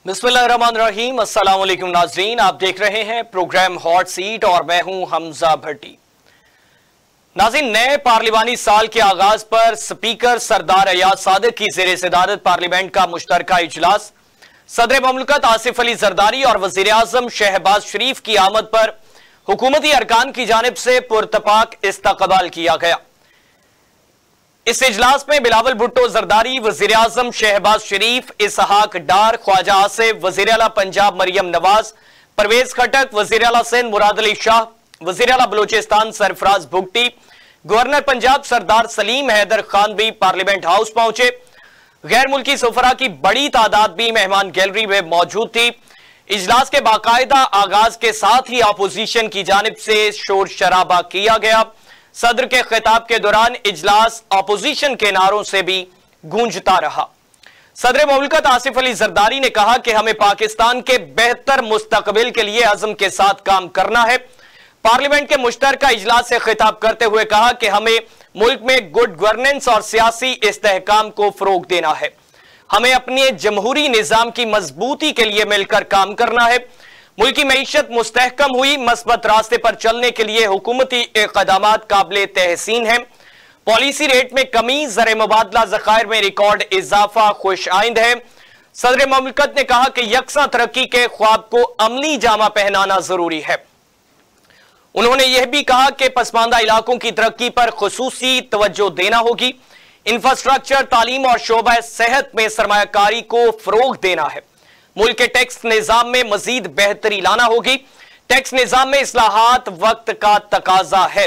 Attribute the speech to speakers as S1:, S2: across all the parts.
S1: बिस्मिल्लाहिर्रहमानिर्रहीम, अस्सलाम वालेकुम नाज़रीन। आप देख रहे हैं प्रोग्राम हॉट सीट और मैं हूं हमजा भट्टी। नाज़रीन, नए पार्लिमानी साल के आगाज पर स्पीकर सरदार अयाज सादिक की ज़ेरे सदारत पार्लियामेंट का मुश्तरका इजलास सदर ममलकत आसिफ अली जरदारी और वज़ीर आज़म शहबाज शरीफ की आमद पर हुकूमती अरकान की जानिब से पुरतपाक इस्तकबाल किया गया। इस इजलास में बिलावल भुट्टो जरदारी, वज़ीर आज़म शहबाज शरीफ, इसहाक डार, ख्वाजा आसिफ, वज़ीर आला पंजाब मरियम नवाज, परवेज खटक, वज़ीर आला सिंध मुराद अली शाह, वज़ीर आला बलूचिस्तान सरफराज भुगटी, गवर्नर पंजाब सरदार सलीम हैदर खान भी पार्लियामेंट हाउस पहुंचे। गैर मुल्की सफरा की बड़ी तादाद भी मेहमान गैलरी में मौजूद थी। इजलास के बाकायदा आगाज के साथ ही अपोजिशन की जानिब से शोर शराबा किया गया। सदर के खिताब के दौरान इजलास अपोजिशन के नारों से भी गूंजता रहा। सदर मुमलकत आसिफ अली जरदारी ने कहा कि हमें पाकिस्तान के बेहतर मुस्तकबिल के लिए अज़म के साथ काम करना है। पार्लियामेंट के मुश्तरका इजलास से खिताब करते हुए कहा कि हमें मुल्क में गुड गवर्नेंस और सियासी इस्तेहकाम को फरोग देना है। हमें अपने जमहूरी निजाम की मजबूती के लिए मिलकर काम करना है। मुल्क की मईशत मुस्तहकम हुई, मस्बत रास्ते पर चलने के लिए हुकूमती इक़दामात काबिल तहसीन है। पॉलिसी रेट में कमी, ज़र मुबादला ज़खायर में रिकॉर्ड इजाफा खुश आइंद है। सदर ममलकत ने कहा कि यकसा तरक्की के ख्वाब को अमली जामा पहनाना जरूरी है। उन्होंने यह भी कहा कि पसमानदा इलाकों की तरक्की पर खुसूसी तवज्जो देना होगी। इंफ्रास्ट्रक्चर, तालीम और शोबा सेहत में सरमायाकारी को फरोग देना है। मुल्क के टैक्स निजाम में मजीद बेहतरी लाना होगी। टैक्स निजाम में इस्लाहात वक्त का तकाजा है।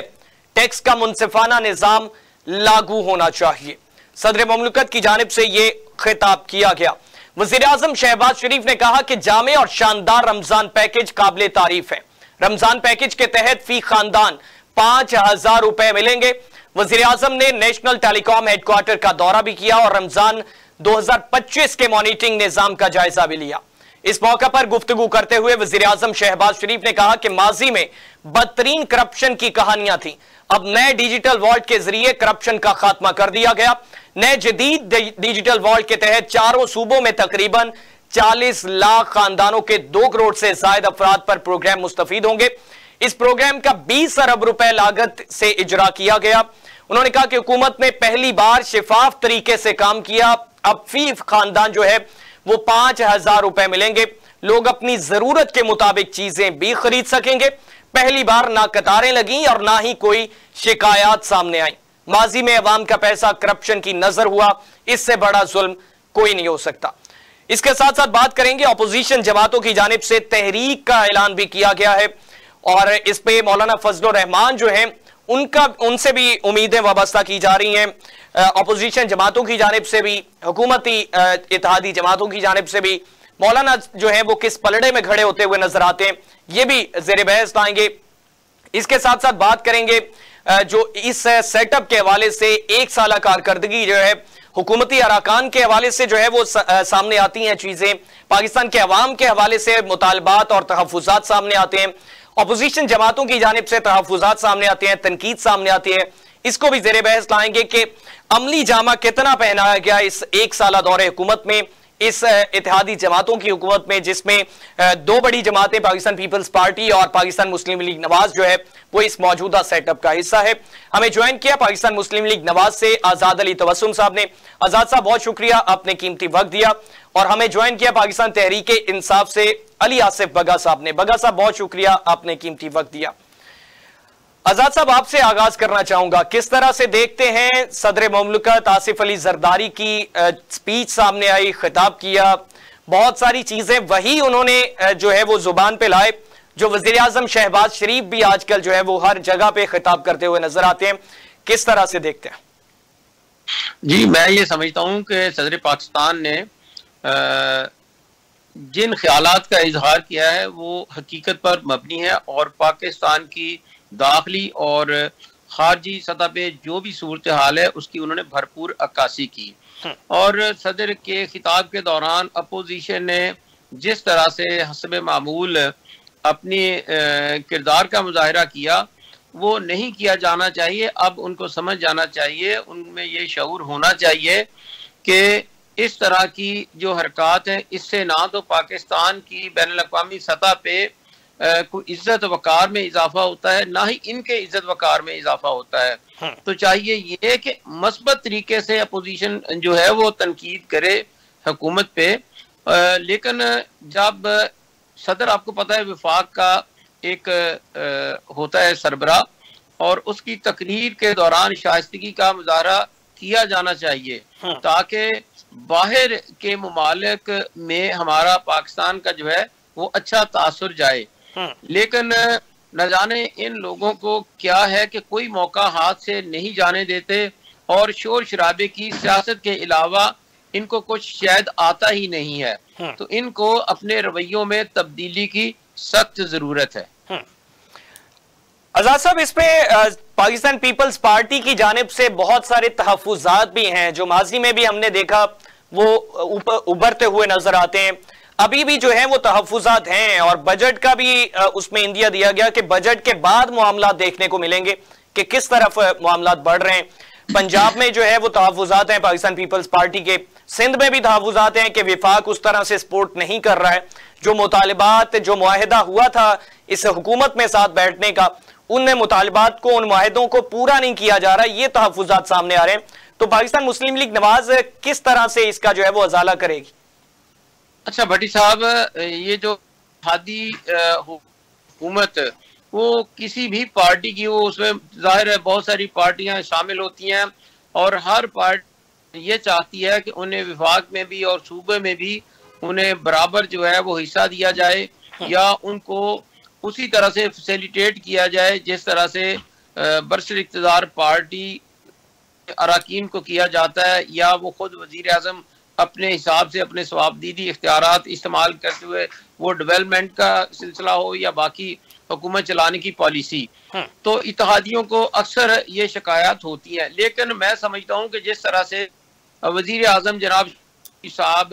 S1: टैक्स का मुनसिफाना निजाम लागू होना चाहिए। सदर ममलकत की जानिब से यह खिताब किया गया। वज़ीर आज़म शहबाज शरीफ ने कहा कि जामे और शानदार रमजान पैकेज काबिल तारीफ है। रमजान पैकेज के तहत फी खानदान 5,000 रुपए मिलेंगे। वज़ीर आज़म ने नेशनल टेलीकॉम हेडक्वार्टर का दौरा भी किया और रमजान 2025 के मॉनिटरिंग निजाम का जायजा भी लिया। इस मौके पर गुफ्तगू करते हुए वज़ीर आज़म शहबाज शरीफ ने कहा कि माजी में बदतरीन करप्शन की कहानियां थी, अब नए डिजिटल वॉल्ट के जरिए करप्शन का खात्मा कर दिया गया। नए जदीद डिजिटल वॉल्ट के तहत चारों सूबों में तकरीबन 40 लाख खानदानों के 2 करोड़ से ज्यादा अफराद पर प्रोग्राम मुस्तफीद होंगे। इस प्रोग्राम का 20 अरब रुपए लागत से इजरा किया गया। उन्होंने कहा कि हुकूमत ने पहली बार शिफाफ तरीके से काम किया। अब फी खानदान जो है वो 5,000 रुपए मिलेंगे। लोग अपनी जरूरत के मुताबिक चीजें भी खरीद सकेंगे। पहली बार ना कतारें लगी और ना ही कोई शिकायत सामने आई। माजी में अवाम का पैसा करप्शन की नजर हुआ, इससे बड़ा जुल्म कोई नहीं हो सकता। इसके साथ साथ बात करेंगे अपोजिशन जमातों की जानिब से तहरीक का ऐलान भी किया गया है और इस पे मौलाना फजलुर रहमान जो है उनसे भी उम्मीदें वाबस्ता की जा रही हैं। अपोजिशन जमातों की जानिब से भी, हुकूमती इत्तेहादी जमातों की जानिब से भी मौलाना जो है वो किस पलड़े में खड़े होते हुए नजर आते हैं, ये भी ज़ेरे बहस लाएंगे। इसके साथ साथ बात करेंगे जो इस सेटअप के हवाले से 1 साल कारकर्दगी जो है हुकूमती अरकान के हवाले से जो है वो सामने आती हैं चीजें, पाकिस्तान के अवाम के हवाले से मुतालबात और तहफ़्फ़ुज़ात सामने आते हैं, अपोजिशन जमातों की जानिब से तहफ़्फ़ुज़ात सामने आते हैं, तनकीद सामने आती है। इसको भी ज़ेरे बहस लाएंगे कि अमली जामा कितना पहनाया गया इस 1 साल दौरे हुकूमत में, इस इत्तेहादी जमातों की हुकूमत में, जिसमें 2 बड़ी जमातें पाकिस्तान पीपल्स पार्टी और पाकिस्तान मुस्लिम लीग नवाज जो है वो इस मौजूदा सेटअप का हिस्सा है। हमें ज्वाइन किया पाकिस्तान मुस्लिम लीग नवाज से आजाद अली तबस्सुम साहब ने। आजाद साहब बहुत शुक्रिया, आपने कीमती वक्त दिया। और हमें ज्वाइन किया पाकिस्तान तहरीक इंसाफ से अली आसिफ बगा साहब ने। बगा साहब बहुत शुक्रिया, आपने कीमती वक्त दिया। आजाद साहब, आपसे आगाज करना चाहूंगा, किस तरह से देखते हैं सदर मुमलकत आसिफ अली जरदारी की स्पीच सामने आई, खिताब किया, बहुत सारी चीजें वही उन्होंने जो है वो जुबान पे लाए जो वजीर आजम शहबाज शरीफ भी आजकल जो है वो हर जगह पे खिताब करते हुए नजर आते हैं, किस तरह से देखते हैं?
S2: जी, मैं ये समझता हूँ कि सदर पाकिस्तान ने जिन ख्यालात का इजहार किया है वो हकीकत पर मबनी है और पाकिस्तान की दाखिली और खारजी सतह पे जो भी सूरत हाल है उसकी उन्होंने भरपूर अक्कासी की। और सदर के खिताब के दौरान अपोजिशन ने जिस तरह से हस्ब मामूल अपनी किरदार का मुजाहरा किया वो नहीं किया जाना चाहिए। अब उनको समझ जाना चाहिए, उनमें ये शऊर होना चाहिए कि इस तरह की जो हरकत है, इससे ना तो पाकिस्तान की बैनुल-अक़वामी सतह पे कोई इज्जत वकार में इजाफा होता है, ना ही इनके इज्जत वकार में इजाफा होता है। तो चाहिए ये कि मस्बत तरीके से अपोजिशन जो है वो तनकीद करे हुकूमत पे। लेकिन जब सदर, आपको पता है, विफाक का एक होता है सरबरा, और उसकी तकरीर के दौरान शाइस्तगी का मुजाहरा किया जाना चाहिए ताकि बाहर के मुमालिक में हमारा पाकिस्तान का जो है वो अच्छा तासुर जाए। लेकिन न जाने इन लोगों को क्या है कि कोई मौका हाथ से नहीं जाने देते, और शोर शराबे की सियासत के अलावा इनको कुछ शायद आता ही नहीं है। तो इनको अपने रवैयों में तब्दीली की सख्त जरूरत है।
S1: आजाद साहब, इस पे पाकिस्तान पीपल्स पार्टी की जानिब से बहुत सारे तहफ्फुज़ात भी हैं जो माजी में भी हमने देखा वो उभरते हुए नजर आते हैं। अभी भी जो है वो तहफ्फुज़ात हैं, और बजट का भी उसमें इंदिया दिया गया कि बजट के बाद मामला देखने को मिलेंगे कि किस तरफ मामला बढ़ रहे हैं। पंजाब में जो है वो तहफ्फुज़ात हैं पाकिस्तान पीपल्स पार्टी के, सिंध में भी तहफ्फुज़ात हैं कि विफाक उस तरह से सपोर्ट नहीं कर रहा है। जो मुतालिबात, जो मुआहिदा हुआ था इस हुकूमत में साथ बैठने का, उन मुतालिबात को, उन मुआहिदों को पूरा नहीं किया जा रहा, ये तहफ्फुज़ात सामने आ रहे हैं। तो पाकिस्तान मुस्लिम लीग नवाज किस तरह से इसका जो है वो अजाला करेगी?
S2: अच्छा भट्टी साहब, ये जो हादी हुकूमत वो किसी भी पार्टी की हो, उसमें जाहिर है बहुत सारी पार्टियां शामिल होती हैं, और हर पार्टी ये चाहती है कि उन्हें विफाक में भी और सूबे में भी उन्हें बराबर जो है वो हिस्सा दिया जाए, या उनको उसी तरह से फैसिलिटेट किया जाए जिस तरह से बरसर इक़्तिदार पार्टी अराकीन को किया जाता है, या वो खुद वज़ीर आज़म अपने हिसाब से अपने सवाबदीदी इख्तियारात इस्तेमाल करते हुए वो डेवलपमेंट का सिलसिला हो या बाकी हुकूमत चलाने की पॉलिसी। तो इत्तेहादियों को अक्सर ये शिकायत होती है। लेकिन मैं समझता हूँ कि जिस तरह से वज़ीर आज़म जनाब साहब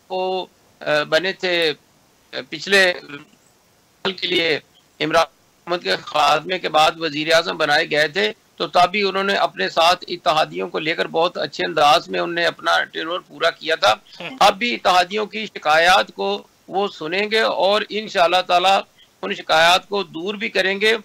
S2: को बने थे पिछले साल के लिए, इमरान हुकूमत के खात्मे के बाद वज़ीर आज़म बनाए गए थे, तो तभी उन्होंने अपने साथ इत्तेहादियों को लेकर बहुत अच्छे अंदाज में उन्होंने अपना टेन्योर पूरा किया था। अब भी इत्तेहादियों की शिकायत को वो सुनेंगे और इंशाअल्लाह ताला उन शिकायत को दूर भी करेंगे,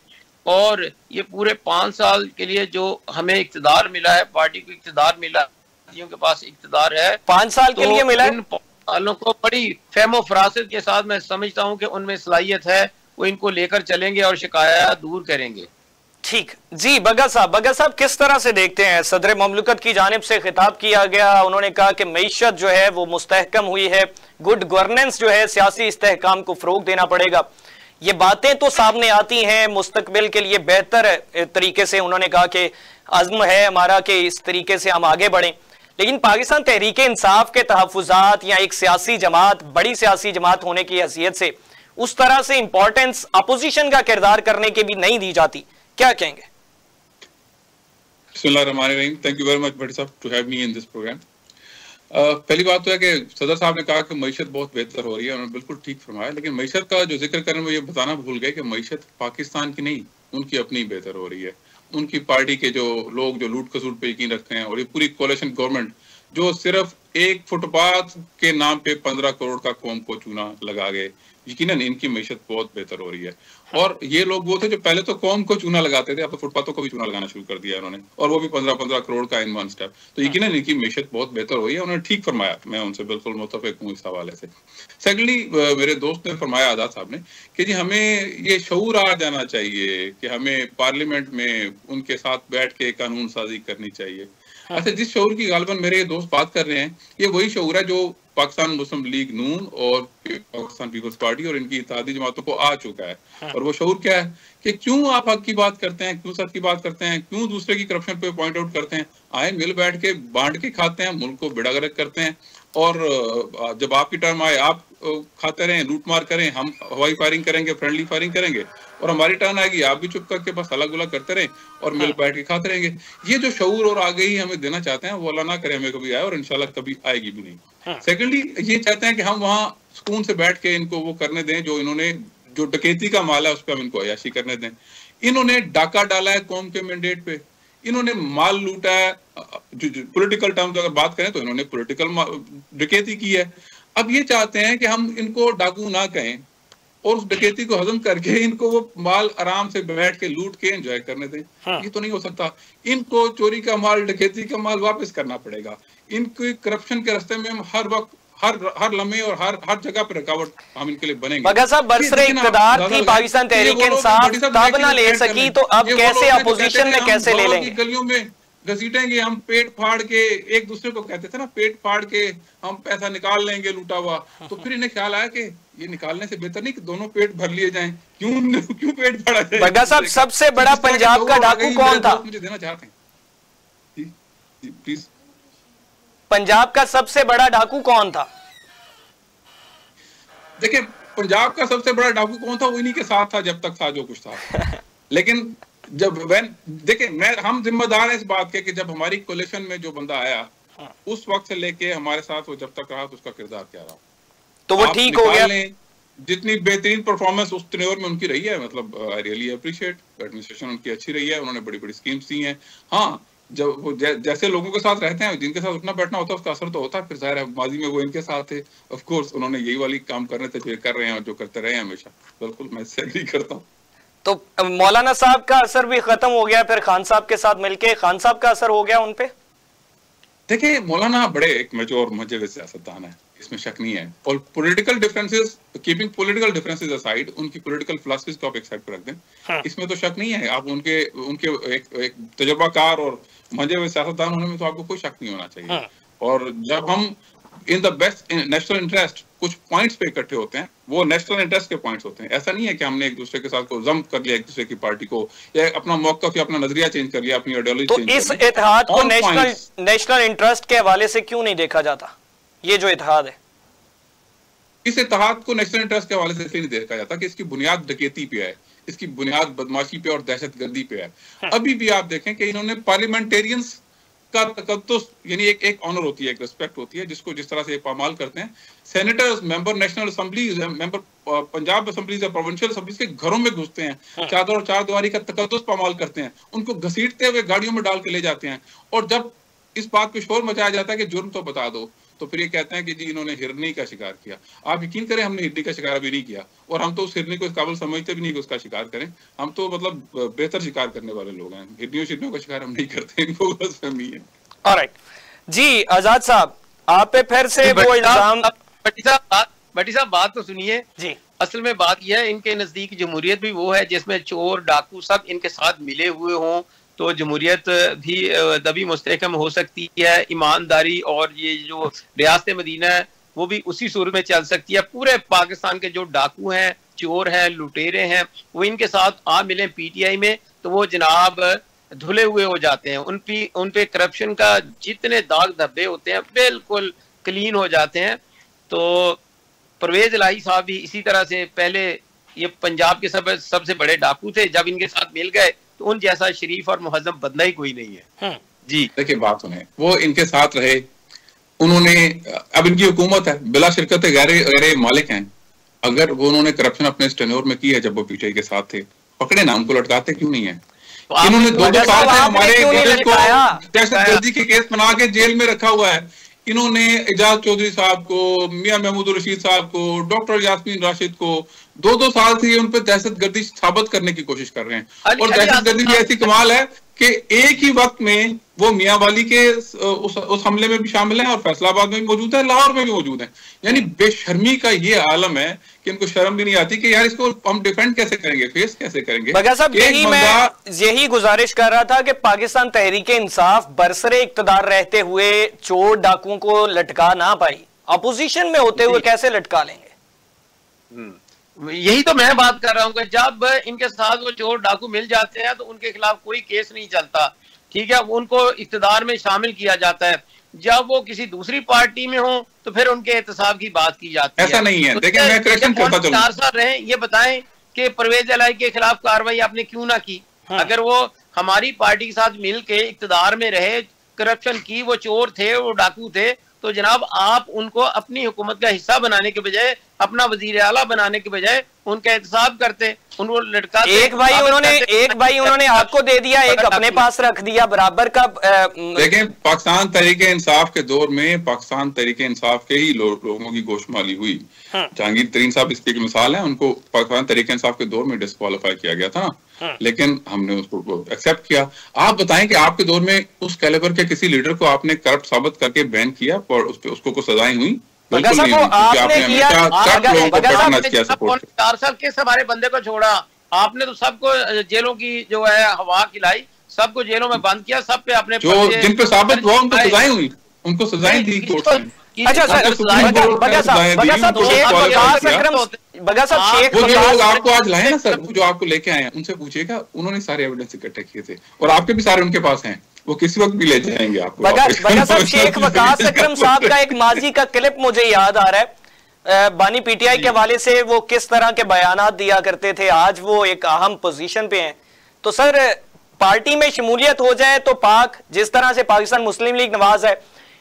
S2: और ये पूरे 5 साल के लिए जो हमें इक़्तिदार मिला है, पार्टी को इक़्तिदार मिला, के पास इक़्तिदार है
S1: 5 साल के लिए मिला है।
S2: इन सालों को बड़ी फहमो फरासत के साथ मैं समझता हूँ कि उनमें सलाहियत है, वो इनको लेकर चलेंगे और शिकायत दूर करेंगे।
S1: ठीक जी, बगा साहब किस तरह से देखते हैं? सदर ममलकत की जानिब से खिताब किया गया, उन्होंने कहा कि मईशत जो है वो मुस्तहकम हुई है, गुड गवर्नेंस जो है, सियासी इस्तेहकाम को फरोग देना पड़ेगा। ये बातें तो सामने आती हैं, मुस्तकबिल के लिए बेहतर तरीके से उन्होंने कहा कि अज़्म है हमारा कि इस तरीके से हम आगे बढ़ें। लेकिन पाकिस्तान तहरीक इंसाफ के तहफ्फुज़ात या एक सियासी जमात, बड़ी सियासी जमात होने की हैसियत से उस तरह से इंपॉर्टेंस अपोजिशन का किरदार करने के भी नहीं दी जाती, क्या कहेंगे?
S3: बिस्मिल्लाहिर्रहमानिर्रहीम। Thank you very much Bhatti साहब to have me in this programme. पहली बात तो है कि सदर साहब ने कहा कि मईशत बहुत बेहतर हो रही है, उन्होंने बिल्कुल ठीक फरमाया, लेकिन मईशत का जो जिक्र करने में ये बताना भूल गए कि मईशत पाकिस्तान की नहीं, उनकी अपनी बेहतर हो रही है। उनकी पार्टी के जो लोग जो लूट खसूट पे यकीन रखते हैं, और ये पूरी कोalition गवर्नमेंट जो सिर्फ एक फुटपाथ के नाम पे 15 करोड़ का कौम को चूना लगा गए, यकीनन इनकी मईशत बहुत बेहतर हो रही है। और ये लोग वो थे जो पहले तो कौम को चूना लगाते थे, अब तो फुटपाथों को भी चूना लगाना शुरू कर दिया उन्होंने, और वो भी 15-15 करोड़ का इन वन स्टेप। तो यकीनन इनकी मईशत बहुत बेहतर हुई है, उन्होंने ठीक फरमाया, मैं उनसे बिल्कुल मुत्तफिक हूँ इस हवाले से। सेकेंडली, मेरे दोस्त ने फरमाया, आजाद साहब ने, कि जी हमें ये शऊर आ जाना चाहिए कि हमें पार्लियामेंट में उनके साथ बैठ के कानून साजी करनी चाहिए। अच्छा, जिस शऊर की गालबन मेरे ये दोस्त बात कर रहे हैं, ये वही शऊर है जो पाकिस्तान मुस्लिम लीग नून और पाकिस्तान पीपल्स पार्टी और इनकी इत्तेहादी जमातों को आ चुका है। और वो शऊर क्या है कि क्यों आप हक की बात करते हैं, क्यों सच की बात करते हैं, क्यों दूसरे की करप्शन पे पॉइंट आउट करते हैं, आए मिल बैठ के बांट के खाते हैं, मुल्क को बेड़ागर्क करते हैं, और जब आपकी टर्म आए आप खाते रहें, लूट मार करें, हम हवाई फायरिंग करेंगे, फ्रेंडली फायरिंग करेंगे, और हमारी टर्न आएगी आप भी चुप करके बस अलग अलग करते रहें और मिल बैठ के खाते रहेंगे। ये जो शऊर और आगे ही हमें देना चाहते हैं, वो अल्लाह ना करे हमें कभी आए, और इंशाल्लाह कभी आएगी भी नहीं। सेकेंडली, ये चाहते हैं कि हम वहाँ सुकून से बैठ के इनको वो करने दें जो इन्होंने, जो डकैती का माल है उस पर हम इनको अयाशी करने दें। इन्होंने डाका डाला है कौम के मैंडेट पे, इन्होंने माल लूटा है। पॉलिटिकल टर्म्स अगर बात करें तो इन्होंने पॉलिटिकल डकैती की है। अब ये चाहते हैं कि हम इनको डाकू ना कहें और उस डकैती को हजम करके इनको वो माल आराम से बैठ के लूट के एंजॉय करने दें। ये तो नहीं हो सकता। इनको चोरी का माल, डकैती का माल वापस करना पड़ेगा। इनकी करप्शन के रास्ते में हम हर वक्त, हर लम्हे और हर जगह पर रुकावट हम इनके लिए बनेंगे।
S1: मगर साहब बरसरे इक़्तिदार थी पाकिस्तान तहरीक इंसाफ, तब ना ले सकी तो अब कैसे अपोजिशन में कैसे ले लेंगे?
S3: गलियों में घसीटेंगे हम, पेट फाड़ के, एक दूसरे को कहते थे ना पेट फाड़ के हम पैसा निकाल लेंगे लूटा हुआ। तो फिर इन्हें ख्याल आया कि ये निकालने से बेहतर नहीं कि दोनों पेट भर लिए जाएं। क्यों पेट फाड़ा जाए?
S1: बग्गा साहब, सबसे बड़ा पंजाब का डाकू कौन था?
S3: मुझे देना चाहते हैं प्लीज।
S1: पंजाब का सबसे बड़ा डाकू कौन था?
S3: देखिए, पंजाब का सबसे बड़ा डाकू कौन था? वो इन्हीं के साथ था जब तक था जो कुछ था। लेकिन जब देखिए, हम जिम्मेदार हैं इस बात के कि जब हमारी कोलिशन में जो बंदा आया उस वक्त से लेके हमारे साथ वो जब तक रहा तो उसका किरदार क्या रहा,
S1: तो वो ठीक हो गया।
S3: जितनी बेहतरीन परफॉर्मेंस उस टेन्योर में उनकी रही है, मतलब आई रियली अप्रिशिएट। एडमिनिस्ट्रेशन उनकी अच्छी रही है, उन्होंने बड़ी बड़ी स्कीम्स दी हैं। हाँ, जब वो जैसे लोगों के साथ रहते हैं, जिनके साथ उठना बैठना होता है, उसका असर तो होता है। फिर जाहिर है माजी में वो इनके साथ थे, ऑफ कोर्स उन्होंने यही वाली काम करने थे जो कर रहे हैं और जो करते रहे हैं हमेशा। बिल्कुल मैं इससे एग्री करता हूँ। तो
S1: मौलाना साहब का असर भी खत्म हो गया, फिर खान साहब के साथ मिलके खान साहब का असर हो गया उन पे।
S3: देखिए, मौलाना बड़े एक मेच्योर मजहबी सियासतदान है, इसमें शक नहीं है। और political differences, keeping political differences aside, उनकी पॉलिटिकल फिलॉसफीज को आप एक साइड पर रख दें, इसमें तो शक नहीं है। आप उनके एक तजुर्बाकार और मजहबी सियासतदान होने में तो आपको कोई शक नहीं होना चाहिए। और जब हम in the best national interest कुछ पॉइंट्स पे इकट्ठे होते हैं, वो नेशनल इंटरेस्ट के पॉइंट्स होते हैं। ऐसा नहीं है कि हमने एक दूसरे के साथ को जम कर लिया, एक दूसरे की पार्टी को, या अपना मौक़िफ़ या अपना नजरिया चेंज कर लिया, अपनी आइडियोलॉजी चेंज कर लिया।
S1: तो इस इत्तेहाद को नेशनल इंटरेस्ट के हवाले से क्यों नहीं देखा जाता? ये जो इत्तेहाद है,
S3: इस इत्तेहाद को नेशनल इंटरेस्ट के हवाले से इसलिए नहीं देखा जाता कि इसकी बुनियाद डकैती पे है, इसकी बुनियाद बदमाशी पे और दहशतगर्दी पे है। अभी भी आप देखें कि इन्होंने पार्लियामेंटेरियंस का तकद्दुस, यानी एक ऑनर होती है, एक रिस्पेक्ट होती है, जिसको जिस तरह से पामाल करते हैं। Senators, member national assemblies, member Punjab assemblies या प्रोविंशियल असेंबलीज के घरों में घुसते हैं, चादर और चारदीवारी का तकद्दुस पामाल करते हैं, उनको घसीटते हुए गाड़ियों में डाल के ले जाते हैं। और जब इस बात पे शोर मचाया जाता है कि जुर्म तो बता दो, तो फिर ये कहते हैं कि जी इन्होंने हिरनी का शिकार किया। आप यकीन करें, हमने हिरनी का शिकार अभी नहीं किया, और हम तो उस हिरनी को इस काबिल समझते भी नहीं कि उसका शिकार करें। हम तो मतलब बेहतर शिकार करने वाले लोग हैं, हिरनियों का शिकार हम नहीं करते, इनको गलतफहमी है।
S1: ऑलराइट जी, आजाद साहब, आप पे फिर से वो इल्जाम।
S2: भट्टी साहब बात तो सुनिए
S1: जी।
S2: असल में बात यह है, इनके नजदीक जमहूरियत भी वो है जिसमें चोर डाकू सब इनके साथ मिले हुए हों, तो जमहूरियत भी तभी मुस्तहकम हो सकती है। ईमानदारी और ये जो रियासत मदीना है वो भी उसी सूरत में चल सकती है। पूरे पाकिस्तान के जो डाकू हैं, चोर हैं, लुटेरे हैं, वो इनके साथ आ मिले पीटीआई में तो वो जनाब धुले हुए हो जाते हैं। उन पे करप्शन का जितने दाग धब्बे होते हैं बिल्कुल क्लीन हो जाते हैं। तो परवेज इलाही साहब भी इसी तरह से, पहले ये पंजाब के सबसे बड़े डाकू थे, जब इनके साथ मिल गए तो उन जैसा शरीफ और मुहज्जम बंदा ही कोई नहीं है। जी
S3: देखिए, बात सुने, वो इनके साथ रहे, उन्होंने, अब इनकी हुकूमत है, बिला शिरकत गैर मालिक हैं। अगर वो उन्होंने करप्शन अपने टेन्योर में की है जब वो पीटीआई के साथ थे, पकड़े ना, उनको लटकाते क्यों नहीं है? इन्होंने 2 साल से हमारे देश को दहशतगर्दी के केस बना के जेल में रखा हुआ है। इन्होंने एजाज चौधरी साहब को, मियां महमूद रशीद साहब को, डॉक्टर यास्मीन राशिद को 2 साल से ये उन पर दहशतगर्दी साबित करने की कोशिश कर रहे हैं। और दहशतगर्दी भी ऐसी कमाल है कि एक ही वक्त में वो मियां वाली के उस हमले में भी शामिल हैं और फैसलाबाद में भी मौजूद है, लाहौर में भी मौजूद है। यानी बेशर्मी का ये आलम है कि इनको शर्म भी नहीं आती कि यार इसको हम डिफेंड कैसे करेंगे, फेस कैसे करेंगे।
S1: यही गुजारिश कर रहा था कि पाकिस्तान तहरीक इंसाफ बरसरे इक्तदार रहते हुए चोर डाकुओं को लटका ना पाई, अपोजिशन में होते हुए कैसे लटका लेंगे?
S2: यही तो मैं बात कर रहा हूँ कि जब इनके साथ वो चोर डाकू मिल जाते हैं तो उनके खिलाफ कोई केस नहीं चलता, ठीक है, उनको इख्तिदार में शामिल किया जाता है। जब वो किसी दूसरी पार्टी में हो तो फिर उनके एहतसाब की बात की जाती है।
S3: ऐसा नहीं है।
S2: तो
S3: देखिए, मैं करेक्शन करता चलूं।
S2: 4 साल रहे, ये बताएं कि परवेज इलाही के खिलाफ कार्रवाई आपने क्यों ना की? अगर वो हमारी पार्टी के साथ मिल के इख्तिदार में रहे, करप्शन की, वो चोर थे, वो डाकू थे, तो जनाब आप उनको अपनी हुकूमत का हिस्सा बनाने के बजाय, अपना वजीर आला बनाने के बजाय उनका एहतसाब करते, उनको लटकाते।
S1: एक भाई उन्होंने आपको दे दिया, एक अपने पास रख दिया, बराबर का।
S3: देखें, पाकिस्तान तहरीके इंसाफ के दौर में पाकिस्तान तहरीके इंसाफ के ही लोगों की गोशमाली हुई। जहांगीर तरीन साहब इसकी एक मिसाल है, उनको पाकिस्तान तहरीके इंसाफ के दौर में डिस्क्वालीफाई किया गया था, लेकिन हमने उसको एक्सेप्ट किया। आप बताएं कि आपके दौर में उस कैलिबर के किसी लीडर को आपने करप्ट साबित करके बैन किया और उसको कोई सजाएं हुई? बिल्कुल नहीं, आपने हमेशा करप्ट लोगों को पैट्रोनाइज किया, सपोर्ट किया।
S2: 4 साल केस हमारे बंदे को छोड़ा, आपने तो सबको जेलों की जो है हवा खिलाई, सबको जेलों में बंद किया, सब पे अपने
S3: जो जिन पे साबित हुआ उनको सजाएं हुई, उनको सजाएं दी कोर्ट ने।
S1: अच्छा सर, बगा साहब शेख
S3: वो जो लोग आपको आज लाए ना सर, वो जो आपको लेके आए हैं, उनसे पूछिएगा, उन्होंने सारे एविडेंस इकट्ठे किए थे और आपके भी सारे उनके पास हैं, वो किसी वक्त भी ले जाएंगे आपको।
S1: बगा साहब, शेख वकास अकरम साहब का एक माजी का क्लिप मुझे याद आ रहा है, बानी पीटीआई के हवाले से वो किस तरह के बयानात दिया करते थे, आज वो एक अहम पोजीशन पे हैं। तो सर, पार्टी में शमूलियत हो जाए तो पाक, जिस तरह से पाकिस्तान मुस्लिम लीग नवाज है,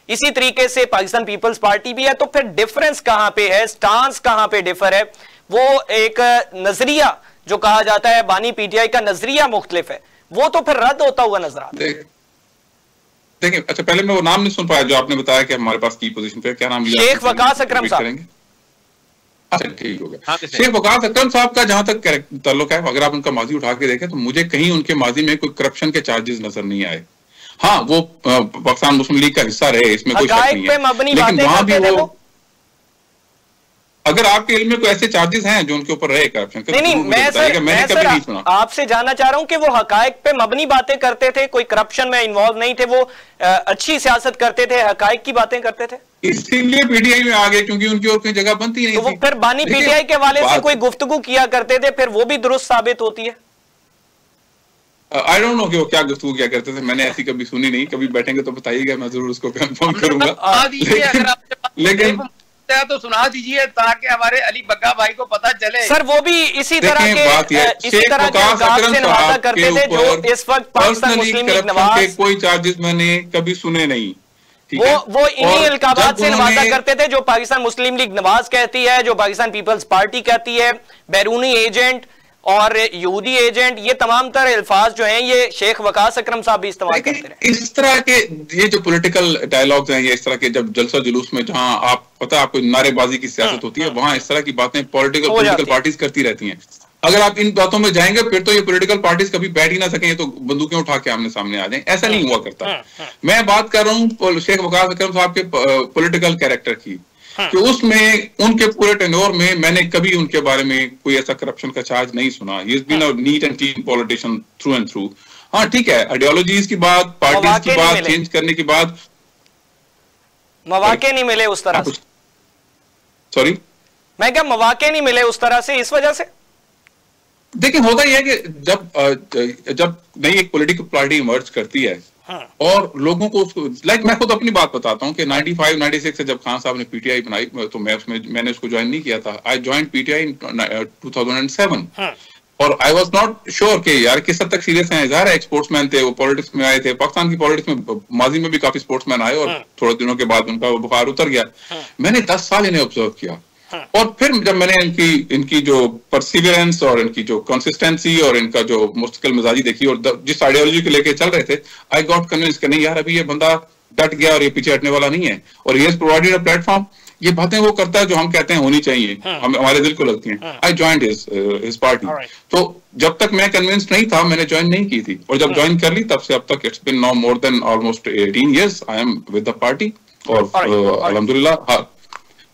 S1: इसी तरीके से पाकिस्तान पीपल्स पार्टी भी है, तो फिर डिफरेंस कहां पे है, स्टांस कहां पे डिफर है? वो एक नजरिया जो कहा जाता है बानी पीटीआई का नजरिया मुख्तलिफ है, वो तो फिर रद्द होता हुआ नजर आता है।
S3: देखिए, अच्छा पहले मैं वो नाम नहीं सुन पाया जो आपने बताया कि हमारे पास की पोजीशन पे, क्या नाम?
S1: शेख वकास अकरम साहब।
S3: अच्छा ठीक हो गया। शेख वकास अकरम साहब का जहां तक ताल्लुक है, अगर आप उनका माजी उठा के देखें तो मुझे कहीं उनके माजी में कोई करप्शन के चार्जेस नजर नहीं आए। हाँ, वो पाकिस्तान मुस्लिम लीग का हिस्सा रहे, इसमें कोई शक नहीं है, लेकिन वहां भी वो, अगर आपके इल्म में कोई ऐसे चार्जेस हैं जो उनके ऊपर रहे करप्शन के,
S1: नहीं, मैं कभी नहीं सुना। आपसे जानना चाह रहा हूं कि वो हकायक पे मबनी बातें करते थे, कोई करप्शन में इन्वॉल्व नहीं थे, वो अच्छी सियासत करते थे, हकायक की बातें करते थे,
S3: इसीलिए पीटीआई में आ गए, क्योंकि उनकी और कोई जगह बनती नहीं।
S1: तो वो फिर बानी पीटीआई के हवाले से कोई गुफ्तगू किया करते थे, फिर वो भी दुरुस्त साबित होती है।
S3: आई डोंट नो कि वो क्या गुफ्तगू क्या करते थे, मैंने ऐसी कभी सुनी नहीं, कभी बैठेंगे तो बताइएगा, मैं जरूर उसको कंफर्म करूंगा।
S2: लेकिन तो सुना दीजिए ताकि हमारे अली बग्गा भाई को पता चले।
S1: सर, वो भी इसी तरह के नवाजा करते थे जो इस वक्त पाकिस्तान मुस्लिम लीग नवाज के
S3: कोई चार्जेस मैंने कभी सुने नहीं।
S1: वो इन्हीं अलकाबात से नवाजा करते थे जो पाकिस्तान मुस्लिम लीग नवाज कहती है, जो पाकिस्तान पीपल्स पार्टी कहती है, बैरूनी एजेंट और यहूदी एजेंट, ये तमाम तरह अल्फाज जो हैं ये शेख वकास अकरम साहब भी इस्तेमाल करते रहे।
S3: इस तरह के ये जो पॉलिटिकल डायलॉग्स हैं, ये इस तरह के जब जलसा जुलूस में जहां आप पता है आपको नारेबाजी की सियासत होती है, वहां इस तरह की बातें पॉलिटिकल पार्टीज करती रहती हैं। अगर आप इन बातों में जाएंगे फिर तो ये पॉलिटिकल पार्टीज कभी बैठ ही ना सकें, तो बंदूकें उठा के आमने सामने आ जाएं, ऐसा नहीं हुआ करता। मैं बात कर रहा हूँ शेख वकास अकरम साहब के पॉलिटिकल कैरेक्टर की, कि उसमें उनके पूरे टेन्योर में मैंने कभी उनके बारे में कोई ऐसा करप्शन का चार्ज नहीं सुना। He is been a neat and clean politician through and through. हाँ ठीक है, आइडियोलॉजीज की बात, पार्टीज की बात चेंज करने की बात,
S1: मौके नहीं मिले उस तरह से।
S3: सॉरी,
S1: मैं क्या मौके नहीं मिले उस तरह से, इस वजह से?
S3: देखिए, होता यह है कि जब नई एक पॉलिटिकल पार्टी इमर्ज करती है और लोगों को उसको मैं खुद अपनी बात बताता हूँ कि 95-96 से जब खान साहब ने पीटीआई बनाई तो मैंने उसको ज्वाइन नहीं किया था। आई ज्वाइन पीटीआई इन 2007 और आई वाज नॉट श्योर कि यार किस हद तक सीरियस हैं। ज़ाहिर है स्पोर्ट्समैन थे, वो पॉलिटिक्स में आए थे, पाकिस्तान की पॉलिटिक्स में माजी में भी काफी स्पोर्ट्समैन आए और थोड़े दिनों के बाद उनका बुखार उतर गया। मैंने 10 साल इन्हें ऑब्जर्व किया और फिर जब मैंने इनकी जो परसिवियरेंस और इनकी जो कंसिस्टेंसी और इनका जो मुस्तकिल मिजाजी देखी और जिस आइडियोलॉजी को लेके चल रहे थे, आई गॉट कन्विंस कि नहीं यार अभी ये बंदा डट गया और ये पीछे हटने वाला नहीं है और ये प्रोवाइडेड अ प्लेटफॉर्म। ये बातें वो करता है जो हम कहते हैं होनी चाहिए, हमारे दिल को लगती हैं। आई ज्वाइंड हिज पार्टी। तो जब तक मैं कन्विंस नहीं था मैंने ज्वाइन नहीं की थी और जब ज्वाइन कर ली तब से अब तक it's been now more than almost 18 years I am with the party और अल्हम्दुलिल्लाह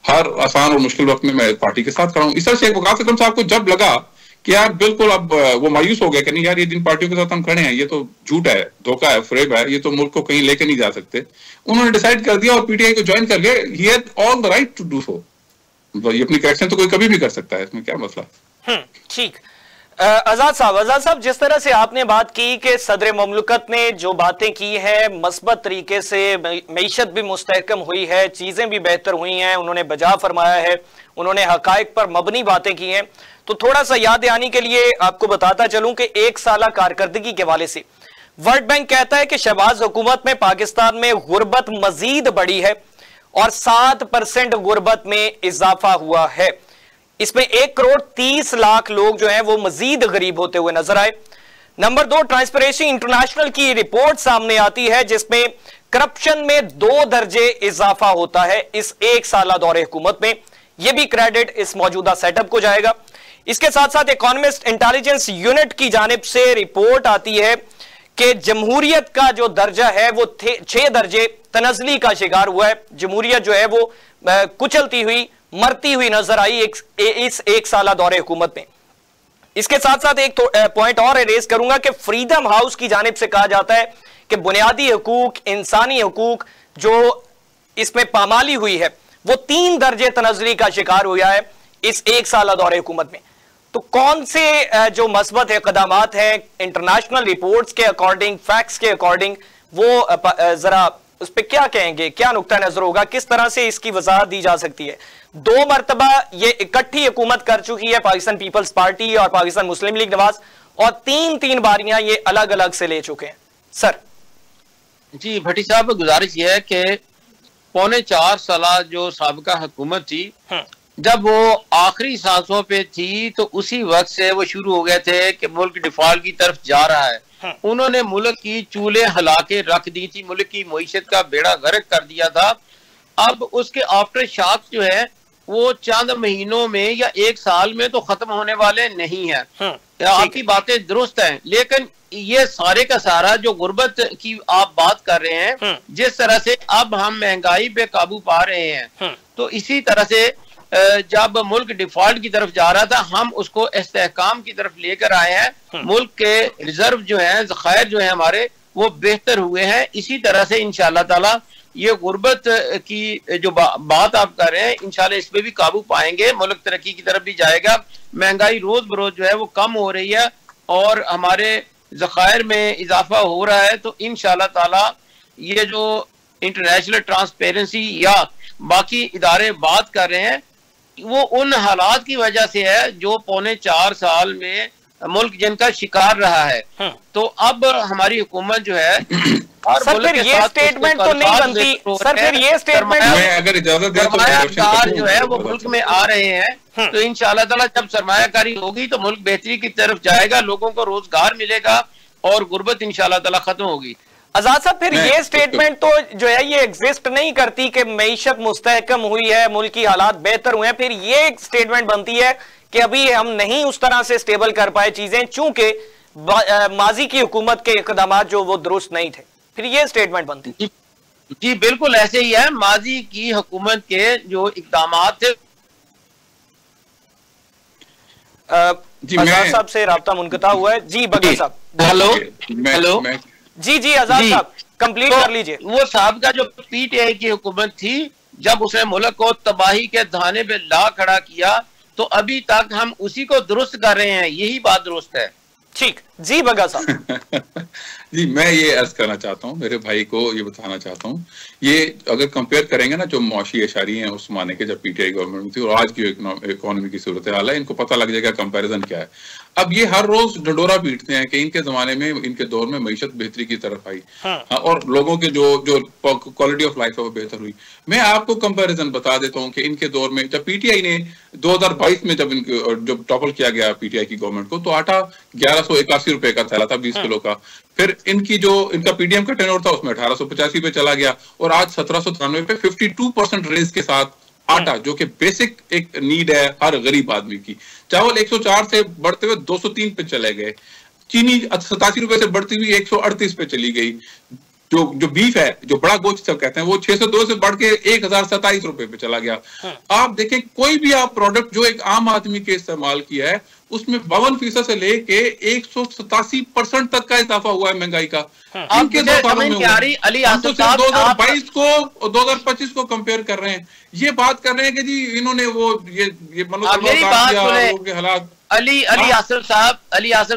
S3: हर आसान और मुश्किल वक्त में मैं पार्टी के साथ खड़ा हूँ। इस तरह शेख वकास अकरम साहब को जब लगा कि यार बिल्कुल अब वो मायूस हो गए कि नहीं यार ये जिन पार्टियों के साथ हम खड़े हैं ये तो झूठ है, धोखा है, फ्रेब है, ये तो मुल्क को कहीं लेके नहीं जा सकते, उन्होंने डिसाइड कर दिया और पीटीआई को ज्वाइन कर लिए। He had all the right to do so. ये अपनी करेक्शन तो कोई कभी भी कर सकता है, इसमें क्या मसला।
S1: ठीक। आजाद साहब, जिस तरह से आपने बात की कि सदर मुमलकत ने जो बातें की है मस्बत तरीके से, मईशत भी मुस्तहकम हुई है, चीजें भी बेहतर हुई हैं, उन्होंने बजा फरमाया है, उन्होंने हकायक पर मबनी बातें की हैं, तो थोड़ा सा याद आने के लिए आपको बताता चलूं कि 1 साल कारकर्दगी के हवाले से वर्ल्ड बैंक कहता है कि शहबाज हुकूमत में पाकिस्तान में गुर्बत मजीद बढ़ी है और 7% गुर्बत में इजाफा हुआ है। इसमें 1,30,00,000 लोग जो हैं वो मजीद गरीब होते हुए नजर आए। नंबर 2, ट्रांसपेरेंसी इंटरनेशनल की रिपोर्ट सामने आती है जिसमें करप्शन में 2 दर्जे इजाफा होता है इस 1 साला दौरे हुकूमत में। यह भी क्रेडिट इस मौजूदा सेटअप को जाएगा। इसके साथ साथ इकोनॉमिस्ट इंटेलिजेंस यूनिट की जानिब से रिपोर्ट आती है कि जमहूरियत का जो दर्जा है वो 6 दर्जे तनज़ली का शिकार हुआ है। जमहूरियत जो है वो कुचलती हुई, मरती हुई नजर आई इस 1 साला दौरे हुकूमत में। इसके साथ साथ एक पॉइंट और रेज करूंगा कि फ्रीडम हाउस की जानिब से कहा जाता है कि बुनियादी हुकूक, इंसानी हुकूक जो इसमें पामाली हुई है वो 3 दर्जे तनज़ली का शिकार हुआ है इस 1 साला दौरे हुकूमत में। तो कौन से जो मस्बत इक़दामात हैं इंटरनेशनल रिपोर्ट्स के अकॉर्डिंग, फैक्ट्स के अकॉर्डिंग, वो जरा उस पर क्या कहेंगे, क्या नुक्ता नजर होगा, किस तरह से इसकी वजाहत दी जा सकती है? 2 मरतबा ये इकट्ठी हुकूमत कर चुकी है पाकिस्तान पीपल्स पार्टी और पाकिस्तान मुस्लिम लीग नवाज, और 3 बारियां ये अलग अलग से ले चुके हैं। सर
S2: जी, भट्टी साहब, गुजारिश ये है कि 4.25 साल जो साबिका हुकूमत थी, जब वो आखिरी सांसों पे थी तो उसी वक्त से वो शुरू हो गए थे कि मुल्क डिफॉल्ट की तरफ जा रहा है। उन्होंने मुल्क की चूल्हे हिला के रख दी थी, मुल्क की मईशत का बेड़ा गर्क कर दिया था। अब उसके आफ्टर शॉक जो है वो चंद महीनों में या 1 साल में तो खत्म होने वाले नहीं है। आपकी बातें दुरुस्त हैं, लेकिन ये सारे का सारा जो गुर्बत की आप बात कर रहे हैं, जिस तरह से अब हम महंगाई पे काबू पा रहे हैं, तो इसी तरह से जब मुल्क डिफॉल्ट की तरफ जा रहा था हम उसको इस्तेहकाम की तरफ लेकर आए हैं। मुल्क के रिजर्व जो है, ज़खायर जो है हमारे, वो बेहतर हुए हैं। इसी तरह से इंशाअल्लाह ताला ये गुर्बत की जो बात आप कर रहे हैं, इंशाअल्लाह इस पे भी काबू पाएंगे, मुल्क तरक्की की तरफ भी जाएगा। महंगाई रोज बरोज जो है वो कम हो रही है और हमारे ज़खायर में इजाफा हो रहा है। तो इंशाअल्लाह ताला ये जो इंटरनेशनल ट्रांसपेरेंसी या बाकी इदारे बात कर रहे हैं वो उन हालात की वजह से है जो 4.25 साल में मुल्क जिनका शिकार रहा है। तो अब हमारी हुकूमत जो है
S1: सर फिर ये स्टेटमेंट तो नहीं बनती, सर फिर ये स्टेटमेंट
S3: अगर इजाजत दे
S2: सरमायाकार जो है वो मुल्क में आ रहे हैं, तो इंशाअल्लाह ताला जब सरमायाकारी होगी तो मुल्क बेहतरी की तरफ जाएगा, लोगों को रोजगार मिलेगा और गुर्बत इंशाअल्लाह ताला खत्म होगी।
S1: आजाद साहब, फिर ये स्टेटमेंट तो जो है ये एग्जिस्ट नहीं करती कि मईशत मुस्तहकम हुई है, मुल्क की हालात बेहतर हुए हैं। फिर ये एक स्टेटमेंट बनती है कि अभी हम नहीं उस तरह से स्टेबल कर पाए चीजें, चूंकि माजी की हुकूमत के इकदाम जो वो दुरुस्त नहीं थे। फिर ये स्टेटमेंट बनती।
S2: जी बिल्कुल ऐसे ही है, माजी की हुकूमत के जो इकदाम थे।
S1: आजाद साहब से राब्ता मुनक़ता हुआ है। जी बगर साहब,
S2: हेलो।
S1: जी आजाद साहब कंप्लीट कर लीजिए।
S2: वो साहब का जो पीटीआई की हुकूमत थी, जब उसने मुल्क को तबाही के धाने पे ला खड़ा किया, तो अभी तक हम उसी को दुरुस्त कर रहे हैं। यही बात दुरुस्त है।
S1: ठीक, जी बगा साहब।
S3: जी, मैं ये अर्ज करना चाहता हूँ, मेरे भाई को ये बताना चाहता हूँ, ये अगर कंपेयर करेंगे ना जो मौशी एशारी हैं उस माने के जब पीटीआई गवर्नमेंट में थी और आज की इकोनॉमी की सूरत हाल है, इनको पता लग जाएगा कंपैरिजन क्या है। अब ये हर रोज डंडोरा पीटते हैं कि इनके जमाने में, इनके दौर में मईशत बेहतरी की तरफ आई। और लोगों के जो क्वालिटी ऑफ लाइफ है वो बेहतर हुई। मैं आपको कंपैरिजन बता देता हूँ कि इनके दौर में जब पीटीआई ने 2022 में जब टॉपल किया गया पीटीआई की गवर्नमेंट को, तो आटा 1181 रुपए का थैला था 20 किलो का। फिर इनका पीडीएम का टेनोर था उसमें 1885 पे चला गया और आज 1793 पे 52% रेज के साथ आटा, जो कि बेसिक एक नीड है हर गरीब आदमी की। चावल 104 से बढ़ते हुए 203 पे चले गए। चीनी 87 रुपए से बढ़ती हुई 138 पे चली गई। जो बीफ है, जो बड़ा गोश्त सब कहते हैं, वो 602 से बढ़ के 1027 रुपए पे चला गया। आप देखें कोई भी आप प्रोडक्ट जो एक आम आदमी के इस्तेमाल किया है उसमें 52% से लेके 187% तक का इजाफा हुआ है महंगाई का। इनके 2 सालों में 2022 को और 2025 को कंपेयर कर रहे हैं। ये बात कर रहे हैं कि जी इन्होंने वो ये मनोज हालात।
S2: अली आसिफ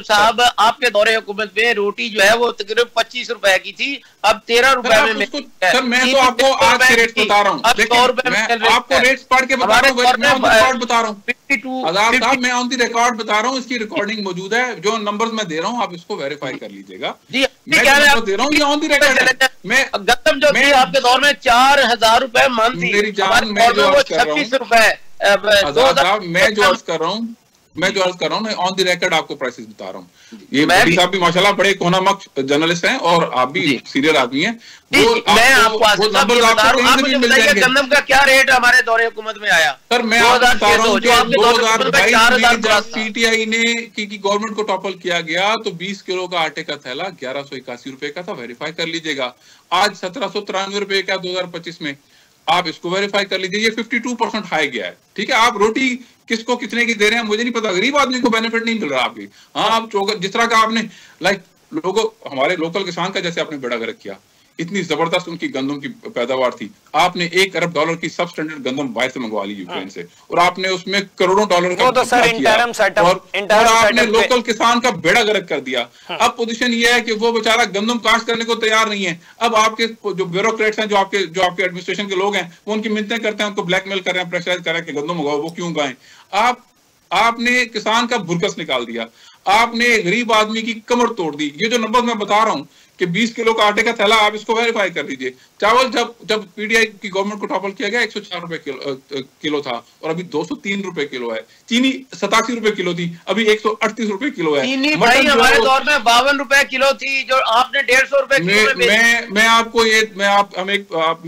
S2: साहब, आपके दौरे हुकूमत में रोटी जो है वो तकरीबन 25 रुपए की थी, अब 13 रुपए में।
S3: सर मैं तो आपको आज के रेट बता रहा हूँ, आपको रेट्स पढ़ के बता रहा हूँ, मैं ऑन द रिकॉर्ड बता रहा हूँ, इसकी रिकॉर्डिंग मौजूद है। जो नंबर्स मैं दे रहा हूँ आप इसको वेरीफाई कर लीजिएगा। मैं दे रहा हूँ, ये ऑन द रिकॉर्ड। मैं
S2: गतम जो थी आपके दौर में 4000 रुपए मन थी,
S3: 26
S2: रुपए
S3: मैं जो अर्ज कर रहा हूँ मैं ऑन द रिकॉर्ड आपको प्राइसेस बता रहा हूँ। ये मोदी साहब भी माशाल्लाह बड़े कोनामक जर्नलिस्ट हैं और आप भी सीरियल आदमी हैं।
S2: मैं आपको गंदम का क्या रेट हमारे दौरे हुकूमत में आया
S3: सर? मैं आपको बता रहा हूँ 2022 में जब पीटीआई ने की गवर्नमेंट को टॉपल किया गया तो 20 किलो का आटे का थैला 1181 रुपए का था। वेरीफाई कर लीजिएगा। आज 1793 रुपए का 2025 में, आप इसको वेरीफाई कर लीजिए। ये 52% हाई गया है। ठीक है, आप रोटी किसको कितने की दे रहे हैं मुझे नहीं पता, गरीब आदमी को बेनिफिट नहीं मिल रहा आपकी। हाँ, आप जिस तरह का आपने लोगों हमारे लोकल किसान का जैसे आपने बेड़ा गर्क किया, इतनी जबरदस्त उनकी गंदम की पैदावार थी। आपने $1 अरब की सब स्टैंडर्ड गंदम बाहर से मंगवा ली यूक्रेन से, और आपने उसमें करोड़ों डॉलर का
S1: तो सर इंटरम सेटअप
S3: और आपने लोकल किसान का बेड़ा गर्क कर दिया। अब पोजीशन ये है कि वो बेचारा गंदम काश्त करने को तैयार नहीं है। अब आपके जो ब्यूरोक्रेट्स हैं, जो आपके एडमिनिस्ट्रेशन के लोग हैं, वो उनकी मिन्नतें करते हैं, उनको ब्लैकमेल कर रहे हैं, प्रेशराइज कर रहे हैं कि गंदम उगाओ। वो क्यों उगाएं? आपने किसान का बुरकस निकाल दिया, आपने गरीब आदमी की कमर तोड़ दी। ये जो नंबर मैं बता रहा हूं कि 20 किलो का आटे का थैला, आप इसको वेरीफाई कर लीजिए। चावल जब पीडीआई की गवर्नमेंट को टॉपल किया गया 104 रुपए किलो था, और अभी 203 रुपए किलो है। चीनी 87 रुपए किलो थी, अभी 138 रुपए किलो है।
S2: चीनी भाई हमारे दौर में 52 रुपए किलो थी, जो आपने 150 रुपए किलो में
S3: मैं आपको ये मैं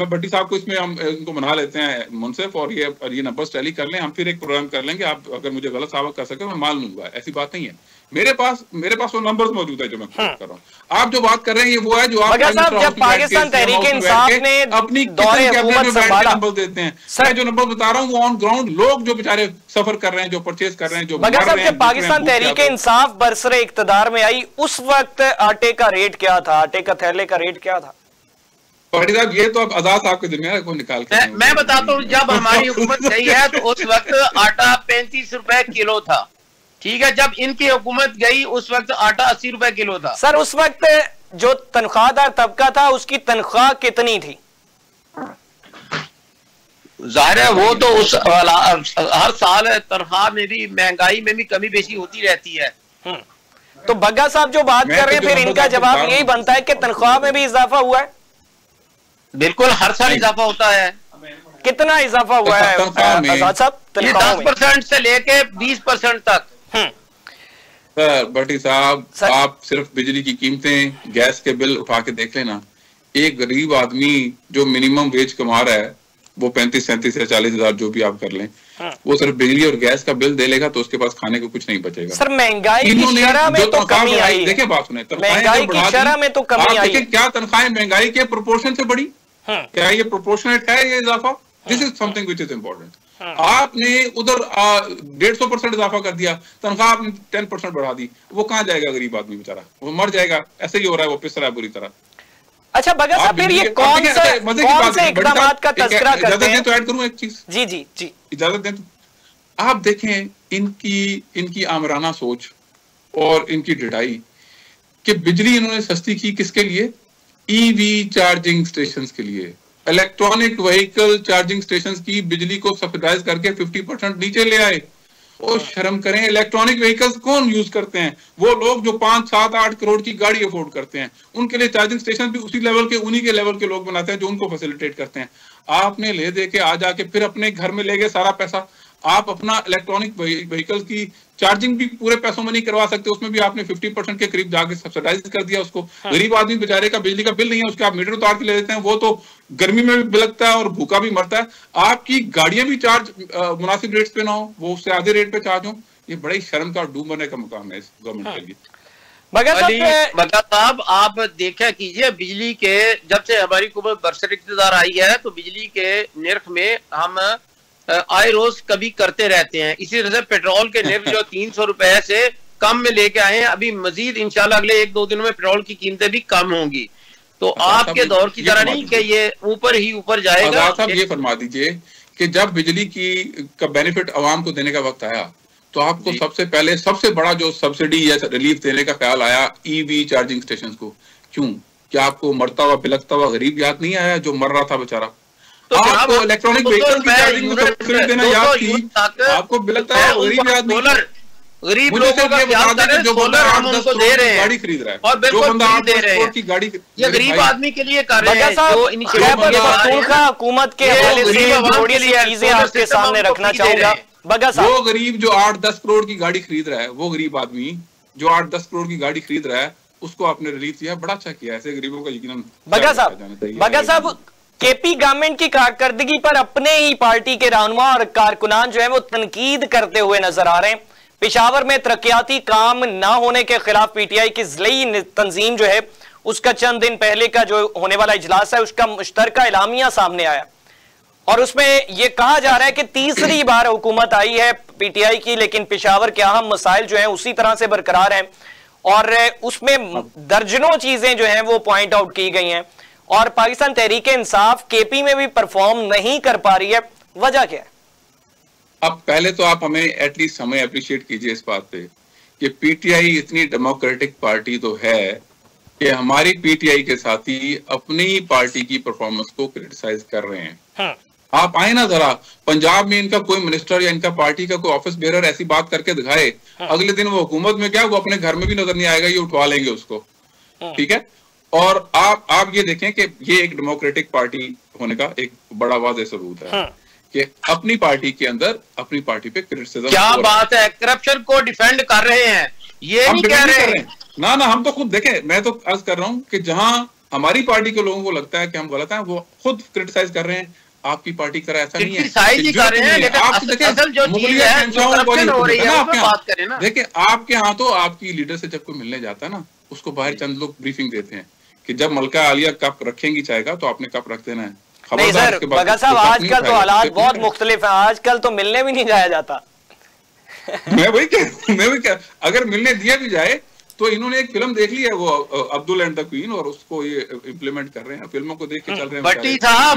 S3: भट्टी साहब को इसमें हम इनको बना लेते हैं मुंसिफ, और ये नंबर टैली कर लें, हम फिर एक प्रोग्राम कर लेंगे। आप अगर मुझे गलत साबित कर सके मैं मान लूंगा, ऐसी बात नहीं है। मेरे पास वो नंबर्स मौजूद है जो मैं कर रहा हूँ। आप जो बात कर रहे हैं ये वो है जो आप
S1: जब पाकिस्तान तहरीक इंसाफ ने
S3: अपनी नंबर देते हैं। मैं जो नंबर बता रहा हूँ वो ऑन ग्राउंड लोग जो बेचारे सफर कर रहे हैं, जो परचेज कर रहे हैं, जो
S1: जब पाकिस्तान तहरीक इंसाफ बरसरे इक्तदार में आई, उस वक्त आटे का रेट क्या था? आटे का थैले का रेट क्या था?
S3: साहब ये तो अब आजाद साहब के जिम्मे को निकाल के
S2: मैं बताता हूँ। जब हमारी हुकूमत गई है तो उस वक्त आटा 35 रुपए किलो था। ठीक है, जब इनकी हुकूमत गई उस वक्त आटा 80 रुपए किलो था।
S1: सर उस वक्त जो तनख्वाहदार तबका था उसकी तनख्वाह कितनी थी?
S2: जाहिर है वो तो उस हर साल तनख्वाह में भी, महंगाई में भी कमी बेशी होती रहती है।
S1: तो बग्गा साहब जो बात कर रहे हैं, फिर इनका जवाब यही बनता है कि तनख्वाह में भी इजाफा हुआ है।
S2: बिल्कुल, हर साल इजाफा होता है।
S1: कितना इजाफा हुआ है आजाद साहब?
S2: 10% से लेके 20% तक।
S3: सर भट्टी साहब, आप सिर्फ बिजली की कीमतें, गैस के बिल उठा के देख लेना। एक गरीब आदमी जो मिनिमम वेज कमा रहा है, वो 35-37 या 40 हजार जो भी आप कर लें, वो सिर्फ बिजली और गैस का बिल दे लेगा तो उसके पास खाने को कुछ नहीं बचेगा।
S1: सर महंगाई की शरह में तो कमी आई।
S3: देखिए बात सुने,
S1: महंगाई की शरह में तो कमी आई।
S3: क्या तनख्वाहें महंगाई के प्रोपोर्शन से बढ़ी? क्या ये प्रोपोर्शनेट है ये इजाफा? This is something which is important. आपने उधर 150% इजाफा कर दिया, तनख्वाह आपने 10% बढ़ा दी, वो कहाँ जाएगा गरीब आदमी बेचारा? वो मर जाएगा। ऐसे ही हो रहा है, वो पिस रहा है बुरी तरह।
S1: अच्छा बग्गा साहब, फिर ये कौन से इक़दामात का तज़किरा करते हैं?
S3: तो ऐड करूं एक चीज?
S1: जी
S3: इजाजत दें तो आप देखें इनकी आमराना सोच और इनकी ढिठाई कि बिजली इन्होंने सस्ती की किसके लिए? ईवी चार्जिंग स्टेशंस के लिए। इलेक्ट्रॉनिक व्हीकल चार्जिंग स्टेशंस की बिजली को सब्सिडाइज करके 50% नीचे ले आए। और शर्म करें, इलेक्ट्रॉनिक व्हीकल्स कौन यूज करते हैं? वो लोग जो 5, 7, 8 करोड़ की गाड़ी अफोर्ड करते हैं। उनके लिए चार्जिंग स्टेशन भी उसी लेवल के, उन्हीं के लेवल के लोग बनाते हैं जो उनको फैसिलिटेट करते हैं। आपने ले दे के आ जाके फिर अपने घर में ले गए सारा पैसा। आप अपना इलेक्ट्रॉनिक व्हीकल की चार्जिंग भी पूरे पैसों में नहीं करवा सकते, उसमें भी आपने 50% के करीब जाके सब्सिडाइज कर दिया उसको। गरीब आदमी बेचारे का बिजली का बिल नहीं है, उसके आप मीटर उतार के ले देते हैं, वो तो गर्मी में भी बिलकता है और भूखा भी मरता है। आपकी गाड़ियां भी चार्ज मुनासिब रेट पे ना हो, वो उससे आधे रेट पे चार्ज हो। ये बड़ी शर्म का डूब बनने का मुकाम है इस गवर्नमेंट के लिए।
S2: बग्गा साहब, आप देखा कीजिए, बिजली के जब से हमारी हुकूमत बरसर इक़्तिदार आई है तो बिजली के निर्ख में हम आए रोज कभी करते रहते हैं। इसी तरह से पेट्रोल के निर्ख जो 300 रुपए से कम में लेके आए हैं, अभी मजीद इंशाल्लाह अगले 1-2 दिनों में पेट्रोल की कीमतें भी कम होंगी। तो आपके दौर की तरह नहीं कि ये ऊपर ही ऊपर जाएगा।
S3: साहब ये फरमा दीजिए कि जब बिजली का बेनिफिट अवाम को देने का वक्त आया तो आपको सबसे पहले सबसे बड़ा जो सब्सिडी या रिलीफ देने का ख्याल आया ईवी चार्जिंग स्टेशन को। क्यों? क्या आपको मरता हुआ बिलकता हुआ गरीब याद नहीं आया जो मर रहा था बेचारा?
S2: तो
S3: आपको इलेक्ट्रॉनिक व्हीकल की चार्जिंग में सब्सिडी देना याद थी, आपको बिलकता हुआ गरीब याद नहीं?
S2: गरीब लोगों का ख्याल कर रहे हैं, सोलर हम उनको दे रहे हैं,
S3: गाड़ी खरीद रहा है
S2: और बिल्कुल फ्री दे रहे हैं,
S3: गाड़ी
S2: ये गरीब आदमी के लिए कर रहे हैं। जो
S1: हुकूमत के हवाले से थोड़ी सी चीजें आपके सामने रखना चाहूंगा। बगा साहब,
S3: वो गरीब जो 8-10 करोड़ की गाड़ी खरीद रहा है, वो गरीब आदमी जो 8-10 करोड़ की गाड़ी खरीद रहा है, उसको आपने रिलीफ दिया, बड़ा अच्छा किया। ऐसे गरीबों का यकीनन
S1: बगा साहब, केपी गवर्नमेंट की कारकर्दगी पर अपने ही पार्टी के रहनुमा और कारकुनान जो है वो तनकीद करते हुए नजर आ रहे हैं। पेशावर में तरक्याती काम न होने के खिलाफ पीटीआई की जिले तंजीम जो है उसका चंद दिन पहले का जो होने वाला इजलास है उसका मुश्तरका एलामिया सामने आया और उसमें यह कहा जा रहा है कि तीसरी बार हुकूमत आई है पीटीआई की, लेकिन पेशावर के अहम मसाइल जो हैं उसी तरह से बरकरार हैं और उसमें दर्जनों चीजें जो हैं वो पॉइंट आउट की गई हैं और पाकिस्तान तहरीक इंसाफ केपी में भी परफॉर्म नहीं कर पा रही है। वजह क्या है?
S3: अब पहले तो आप हमें एटलीस्ट हमें अप्रिशिएट कीजिए इस बात पे कि पीटीआई इतनी डेमोक्रेटिक पार्टी तो है कि हमारी पीटीआई के साथी अपनी ही पार्टी की परफॉर्मेंस को क्रिटिसाइज कर रहे हैं।
S1: हाँ।
S3: आप आए ना जरा, पंजाब में इनका कोई मिनिस्टर या इनका पार्टी का कोई ऑफिस बेरर ऐसी बात करके दिखाए,
S1: हाँ।
S3: अगले दिन वो हुकूमत में क्या वो अपने घर में भी नजर नहीं आएगा, ये उठवा लेंगे उसको। ठीक है, और आप ये देखें कि ये एक डेमोक्रेटिक पार्टी होने का एक बड़ा वाज़ेह सबूत है कि अपनी पार्टी के अंदर अपनी पार्टी पे क्रिटिसिज्म।
S2: क्या बात है, करप्शन को डिफेंड कर रहे हैं, ये नहीं कह रहे हैं।
S3: ना हम तो खुद देखें, मैं तो अर्ज कर रहा हूं कि जहां हमारी पार्टी के लोगों को लगता है कि हम गलत हैं, वो खुद क्रिटिसाइज कर रहे हैं। आपकी पार्टी की तरह ऐसा नहीं है, देखिए आपके यहाँ तो आपकी लीडर से जब कोई मिलने जाता है ना, उसको बाहर चंद लोग ब्रीफिंग देते हैं कि जब मलका आलिया कप रखेंगी चाय का तो आपने कप रख देना है।
S1: नहीं सर, बगा साहब आजकल तो हालात बहुत मुख्तलिफ हैं, आजकल तो मिलने भी नहीं जाया जाता।
S3: मैं वही क्या अगर मिलने दिया भी जाए तो इन्होंने एक फिल्म देख ली है वो अब्दुल एंड द क्वीन और उसको ये इम्प्लीमेंट कर रहे हैं, फिल्मों को देख के चल रहे हैं।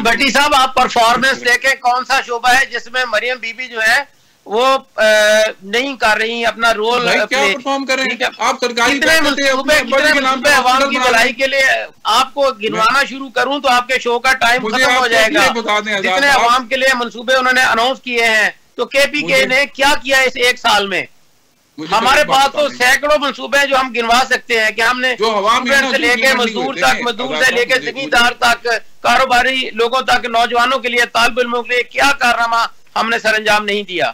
S2: भट्टी साहब आप परफॉर्मेंस देखें, कौन सा शोबा है जिसमें मरियम बीबी जो है वो नहीं कर रही अपना रोल,
S3: क्या परफॉर्म कर रहे हैं? आप सरकारी
S2: मंसूबे अवाम की भलाई के लिए आपको गिनवाना शुरू करूं तो आपके शो का टाइम खत्म हो जाएगा। जितने अवाम के लिए मंसूबे उन्होंने अनाउंस किए हैं, तो केपीके ने क्या किया इस एक साल में? हमारे पास तो सैकड़ों मंसूबे हैं जो हम गिनवा सकते हैं कि हमने से लेके मजदूर तक, मजदूर से लेके जिम्मेदार तक, कारोबारी लोगों तक, नौजवानों के लिए, तालिब इल्मों के लिए क्या कारनामा हमने सरंजाम नहीं दिया।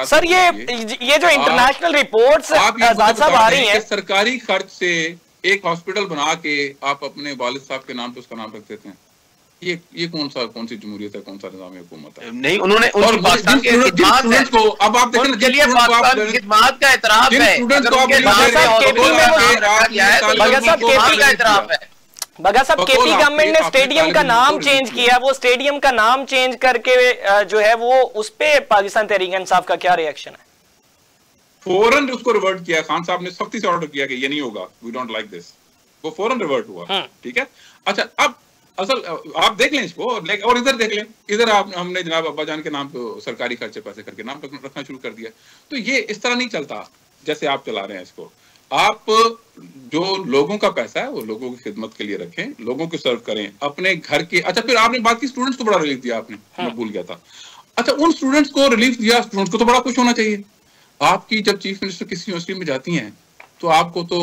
S1: सर ये जो इंटरनेशनल रिपोर्ट्स आजाद साहब आ रही हैं,
S3: सरकारी खर्च से एक हॉस्पिटल बना के आप अपने वालिद साहब के नाम पे उसका नाम रख देते हैं, ये कौन सी जमहूरियत है, कौन सा निज़ाम हुकूमत है?
S2: नहीं, उन्होंने पाकिस्तान के खिदमत को, अब आप देखें चलिए पाकिस्तान की खिदमत का एतराफ है,
S1: बगा साहब केपी गवर्नमेंट ने स्टेडियम का नाम चेंज किया, वो स्टेडियम का नाम चेंज करके जो है वो उस पे पाकिस्तान तहरीक इंसाफ का क्या रिएक्शन है?
S3: फौरन उसको रिवर्ट किया, खान साहब ने सख्ती से ऑर्डर किया कि ये नहीं होगा, वी डोंट लाइक दिस, वो फौरन रिवर्ट हुआ। ठीक है, अच्छा अब असल आप देख लें इसको और इधर देख लें, इधर हमने जनाब अब्बा जान के नाम पे सरकारी खर्चे पैसे करके नाम रखना शुरू कर दिया। तो ये इस तरह नहीं चलता जैसे आप चला रहे हैं इसको। आप जो लोगों का पैसा है वो लोगों की खिदमत के लिए रखें, लोगों को सर्व करें अपने घर के। अच्छा फिर आपने बात की स्टूडेंट्स को बड़ा रिलीफ दिया आपने, मैं भूल गया था। अच्छा उन स्टूडेंट्स को रिलीफ दिया, स्टूडेंट्स को तो बड़ा खुश होना चाहिए। आपकी जब चीफ मिनिस्टर किसी यूनिवर्सिटी में जाती हैं तो आपको तो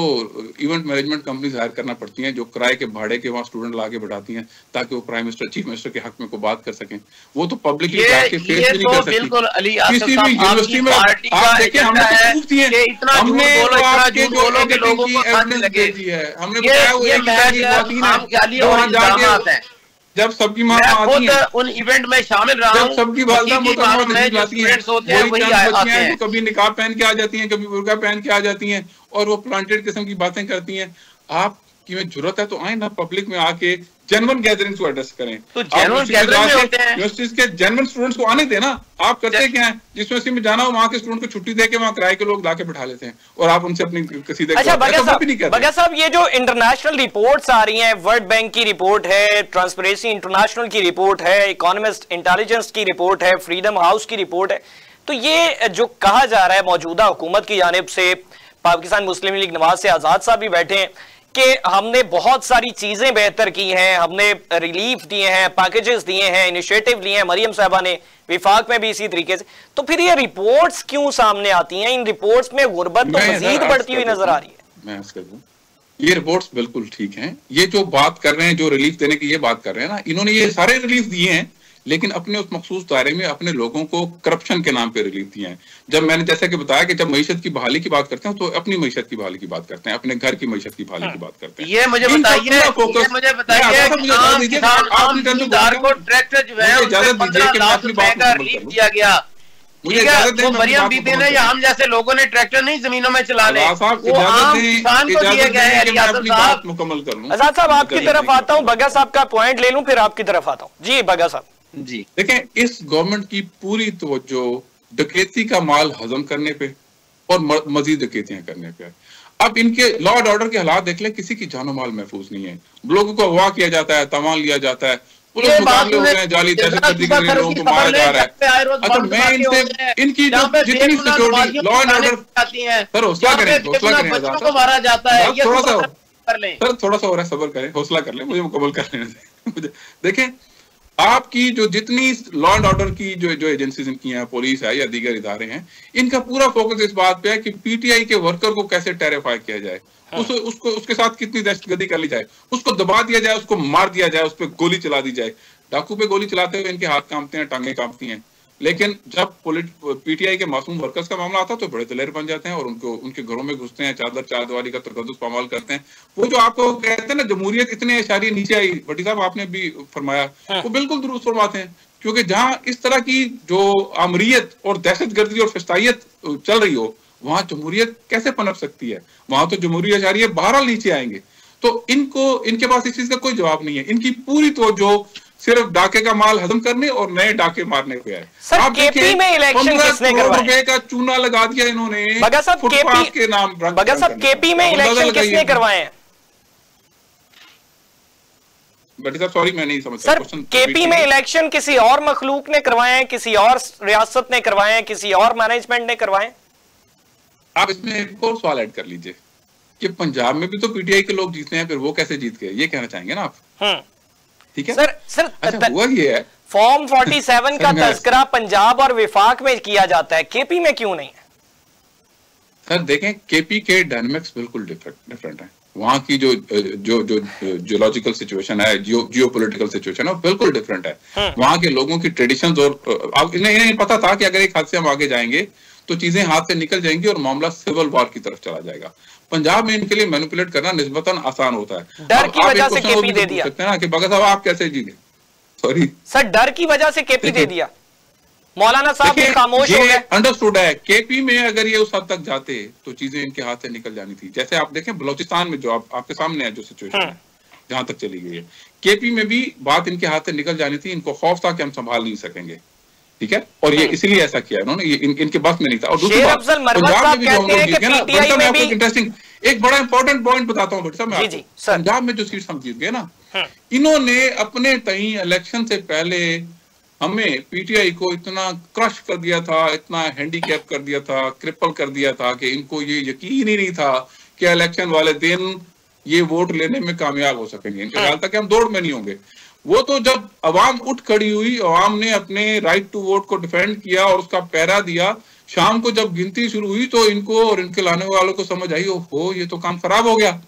S3: इवेंट मैनेजमेंट कंपनीज हायर करना पड़ती हैं जो किराए के भाड़े के वहाँ स्टूडेंट लाके बैठाती हैं ताकि वो प्राइम मिनिस्टर चीफ मिनिस्टर के हक में को बात कर सकें। वो तो पब्लिकली जाके फेस भी नहीं कर सकती। किसी भी यूनिवर्सिटी में आप देखिए हमने तो प्रूफ दिए, हमने आपके जो एडिटिंग की एविडेंस दे दी है, हमने बताया वो एक वहाँ जाके जब सबकी माँ आती है
S2: उन इवेंट में शामिल रहा हूं,
S3: जब सबकी वालिदा आती है, कभी निकाब पहन के आ जाती हैं, कभी बुर्का पहन के आ जाती हैं और वो प्लांटेड किस्म की बातें करती हैं। आपकी में जरूरत है तो आए ना पब्लिक में आके जेन्युइन गैदरिंग्स को एड्रेस करें।
S2: तो
S3: यूनिवर्सिटीज के जेन्युइन स्टूडेंट्स को आने देना। आप करते क्या है, जिस यूनिवर्सिटी में जाना हो वहाँ के स्टूडेंट को छुट्टी देके वहाँ किराए के लोग लाके बैठा लेते हैं और आप उनसे अपनी कसीदे।
S1: अच्छा बगा साहब ये जो इंटरनेशनल रिपोर्ट्स आ रही हैं, वर्ल्ड बैंक की रिपोर्ट है, ट्रांसपेरेंसी इंटरनेशनल की रिपोर्ट है, इकोनॉमिस्ट इंटेलिजेंस की रिपोर्ट है, फ्रीडम हाउस की रिपोर्ट है, तो ये जो कहा जा रहा है मौजूदा हुकूमत की जानिब से, पाकिस्तान मुस्लिम लीग नवाज से आजाद साहब भी बैठे हैं, कि हमने बहुत सारी चीजें बेहतर की हैं, हमने रिलीफ दिए हैं, पैकेजेस दिए हैं, इनिशिएटिव लिए हैं, मरियम साहबा ने, विफाक में भी इसी तरीके से, तो फिर ये रिपोर्ट्स क्यों सामने आती हैं? इन रिपोर्ट्स में गुर्बत तो मजीद बढ़ती हुई नजर आ रही है।
S3: मैं अर्ज कर दूं, ये रिपोर्ट्स बिल्कुल ठीक हैं। ये जो बात कर रहे हैं, जो रिलीफ देने की ये बात कर रहे हैं ना, इन्होंने ये सारे रिलीफ दिए हैं, लेकिन अपने उस मखसूस दायरे में अपने लोगों को करप्शन के नाम पे रिलीफ दिए हैं। जब मैंने जैसा कि बताया कि जब मईशत की बहाली की बात करते हैं तो अपनी मईशत की बहाली की बात करते हैं, अपने घर की मईशत की बहाली की बात करते हैं।
S2: ये मुझे बताइए ट्रैक्टर जो है 15 लाख रुपए का रिलीफ दिया गया, ठीक है, वो मरियम बीबी ने या हम जैसे लोगों ने ट्रैक्टर नहीं जमीनों में चलाने, वो आम किसान को दिए गए हैं। रियासत साहब,
S3: मुकम्मल कर लूं,
S1: आजाद साहब आपकी तरफ आता हूं, बगा साहब का पॉइंट ले लूं फिर आपकी तरफ आता हूं। जी बगा साहब।
S2: जी
S3: देखें, इस गवर्नमेंट की पूरी तवज्जो डकैती का माल हजम करने पे और मजीद डकैतियां करने पे। अब इनके लॉ एंड ऑर्डर के हालात देख ले, किसी की जानो माल महफूज नहीं है, लोगों को अगवा किया जाता है, तमाम लिया जाता है, पुलिस मुकाबले हो गए, जाली दहशतगर्दी के जरिए लोगों को मारा जा रहा है। अच्छा, मैं इनसे इनकी जो जितनी security law and order, sir हौसला करें, हौसला करें,
S2: बच्चों मारा जाता है,
S3: थोड़ा सा सर, थोड़ा सा और सब्र करें, हौसला कर लें, मुझे मुकम्मल कर लेने दें। देखें, आपकी जो जितनी लॉ एंड ऑर्डर की जो एजेंसीज इनकी हैं, पुलिस है या दीगर इदारे हैं, इनका पूरा फोकस इस बात पे है कि पीटीआई के वर्कर को कैसे टेरिफाई किया जाए, उसको उसके साथ कितनी दहशतगर्दी कर ली जाए, उसको दबा दिया जाए, उसको मार दिया जाए, उस पर गोली चला दी जाए। डाकू पे गोली चलाते हुए इनके हाथ कांपते हैं, टांगे कांपती हैं, लेकिन जब पीटीआई के मासूम वर्कर्स का मामला आता है तो बड़े दलेर बन जाते हैं और उनके घरों में घुसते हैं, चार दीवारी का तकद्दुस पामाल करते हैं। वो जो आपको कहते हैं ना, जमहूरियत इतने इशारे नीचे आई, भट्टी साहब आपने भी फरमाया, वो बिल्कुल दुरुस्त फरमाते हैं, क्योंकि जहां इस तरह की जो आमरीयत और दहशतगर्दी और फिस्तायत चल रही हो, वहां जमहूरियत कैसे पनप सकती है? वहां तो जमहूरी इशारे बहरहाल नीचे आएंगे। तो इनके पास इस चीज का कोई जवाब नहीं है। इनकी पूरी तो जो सिर्फ डाके का माल हजम करने और नए डाके मारने पे है।
S1: सर, केपी में इलेक्शन किसने करवाया?
S3: रुपए का चूना लगा दिया इन्होंने
S1: बगा साहब,
S3: फुटपाथ के नाम।
S1: बगा साहब, केपी में इलेक्शन किसने करवाए हैं?
S3: बटी साहब सॉरी, मैं नहीं समझ
S1: सर, केपी में इलेक्शन किसी और मखलूक ने करवाए हैं, किसी और रियासत ने करवाए हैं, किसी और मैनेजमेंट ने करवाए हैं?
S3: आप इसमें एक और सवाल ऐड कर लीजिए कि पंजाब में भी तो पीटीआई के लोग जीते हैं, फिर वो कैसे जीत गए, ये कहना चाहेंगे ना आप? ठीक है
S1: सर,
S3: अच्छा, हुआ ये है,
S1: फॉर्म 47 का तस्करा पंजाब और विफाक में किया जाता है, केपी में क्यों नहीं है?
S3: सर देखें, केपी के डायनामिक्स बिल्कुल डिफरेंट है। वहां की जो जियोलॉजिकल सिचुएशन है, जियोपॉलिटिकल सिचुएशन है, बिल्कुल डिफरेंट है। वहां के लोगों की ट्रेडिशंस और इन्हें पता था कि अगर एक हाथ से हम आगे जाएंगे तो चीजें हाथ से निकल जाएंगी और मामला सिविल वॉर की तरफ चला जाएगा। पंजाब में इनके लिए मैनिपुलेट करना निस्बतन आसान होता है।
S1: डर की वजह से केपी दे दिया
S3: सकते हैं ना कि बगा साहब आप कैसे जीते? सॉरी
S1: सर, डर की वजह से केपी दे दिया। मौलाना साहब भी खामोश हो गए।
S3: अंडरस्टूड है, केपी में अगर ये उस हद तक जाते तो चीजें इनके हाथ से निकल जानी थी। जैसे आप देखें बलोचिस्तान में जो आपके सामने है जो सिचुएशन है, जहां तक चली गई है, केपी में भी बात इनके हाथ से निकल जानी थी। इनको खौफ था कि हम संभाल नहीं सकेंगे, ठीक है, और ये इसलिए ऐसा किया इन्होंने, ये इनके बस में नहीं था। और दूसरी बात, पंजाब में भी जो हम लोग जीत गए ना, मैं आपको इंटरेस्टिंग एक बड़ा इंपॉर्टेंट पॉइंट बताता हूँ बेटा, मैं पंजाब में जो सीट हम जीत गए ना, इन्होंने अपने तई इलेक्शन से पहले हमें पीटीआई को इतना क्रश कर दिया था, इतना हैंडीकैप कर दिया था, क्रिपल कर दिया था कि इनको ये यकीन ही नहीं था कि इलेक्शन वाले दिन ये वोट लेने में कामयाब हो सकेंगे। इनके ख्याल था कि हम दौड़ में नहीं होंगे। वो तो जब अवाम उठ खड़ी हुई, अवाम ने अपने राइट टू वोट को डिफेंड किया और उसका पहरा दिया, शाम को जब गिनती शुरू हुई तो इनको और इनके लाने वालों को समझ आई, ओहो ये तो काम खराब हो गया।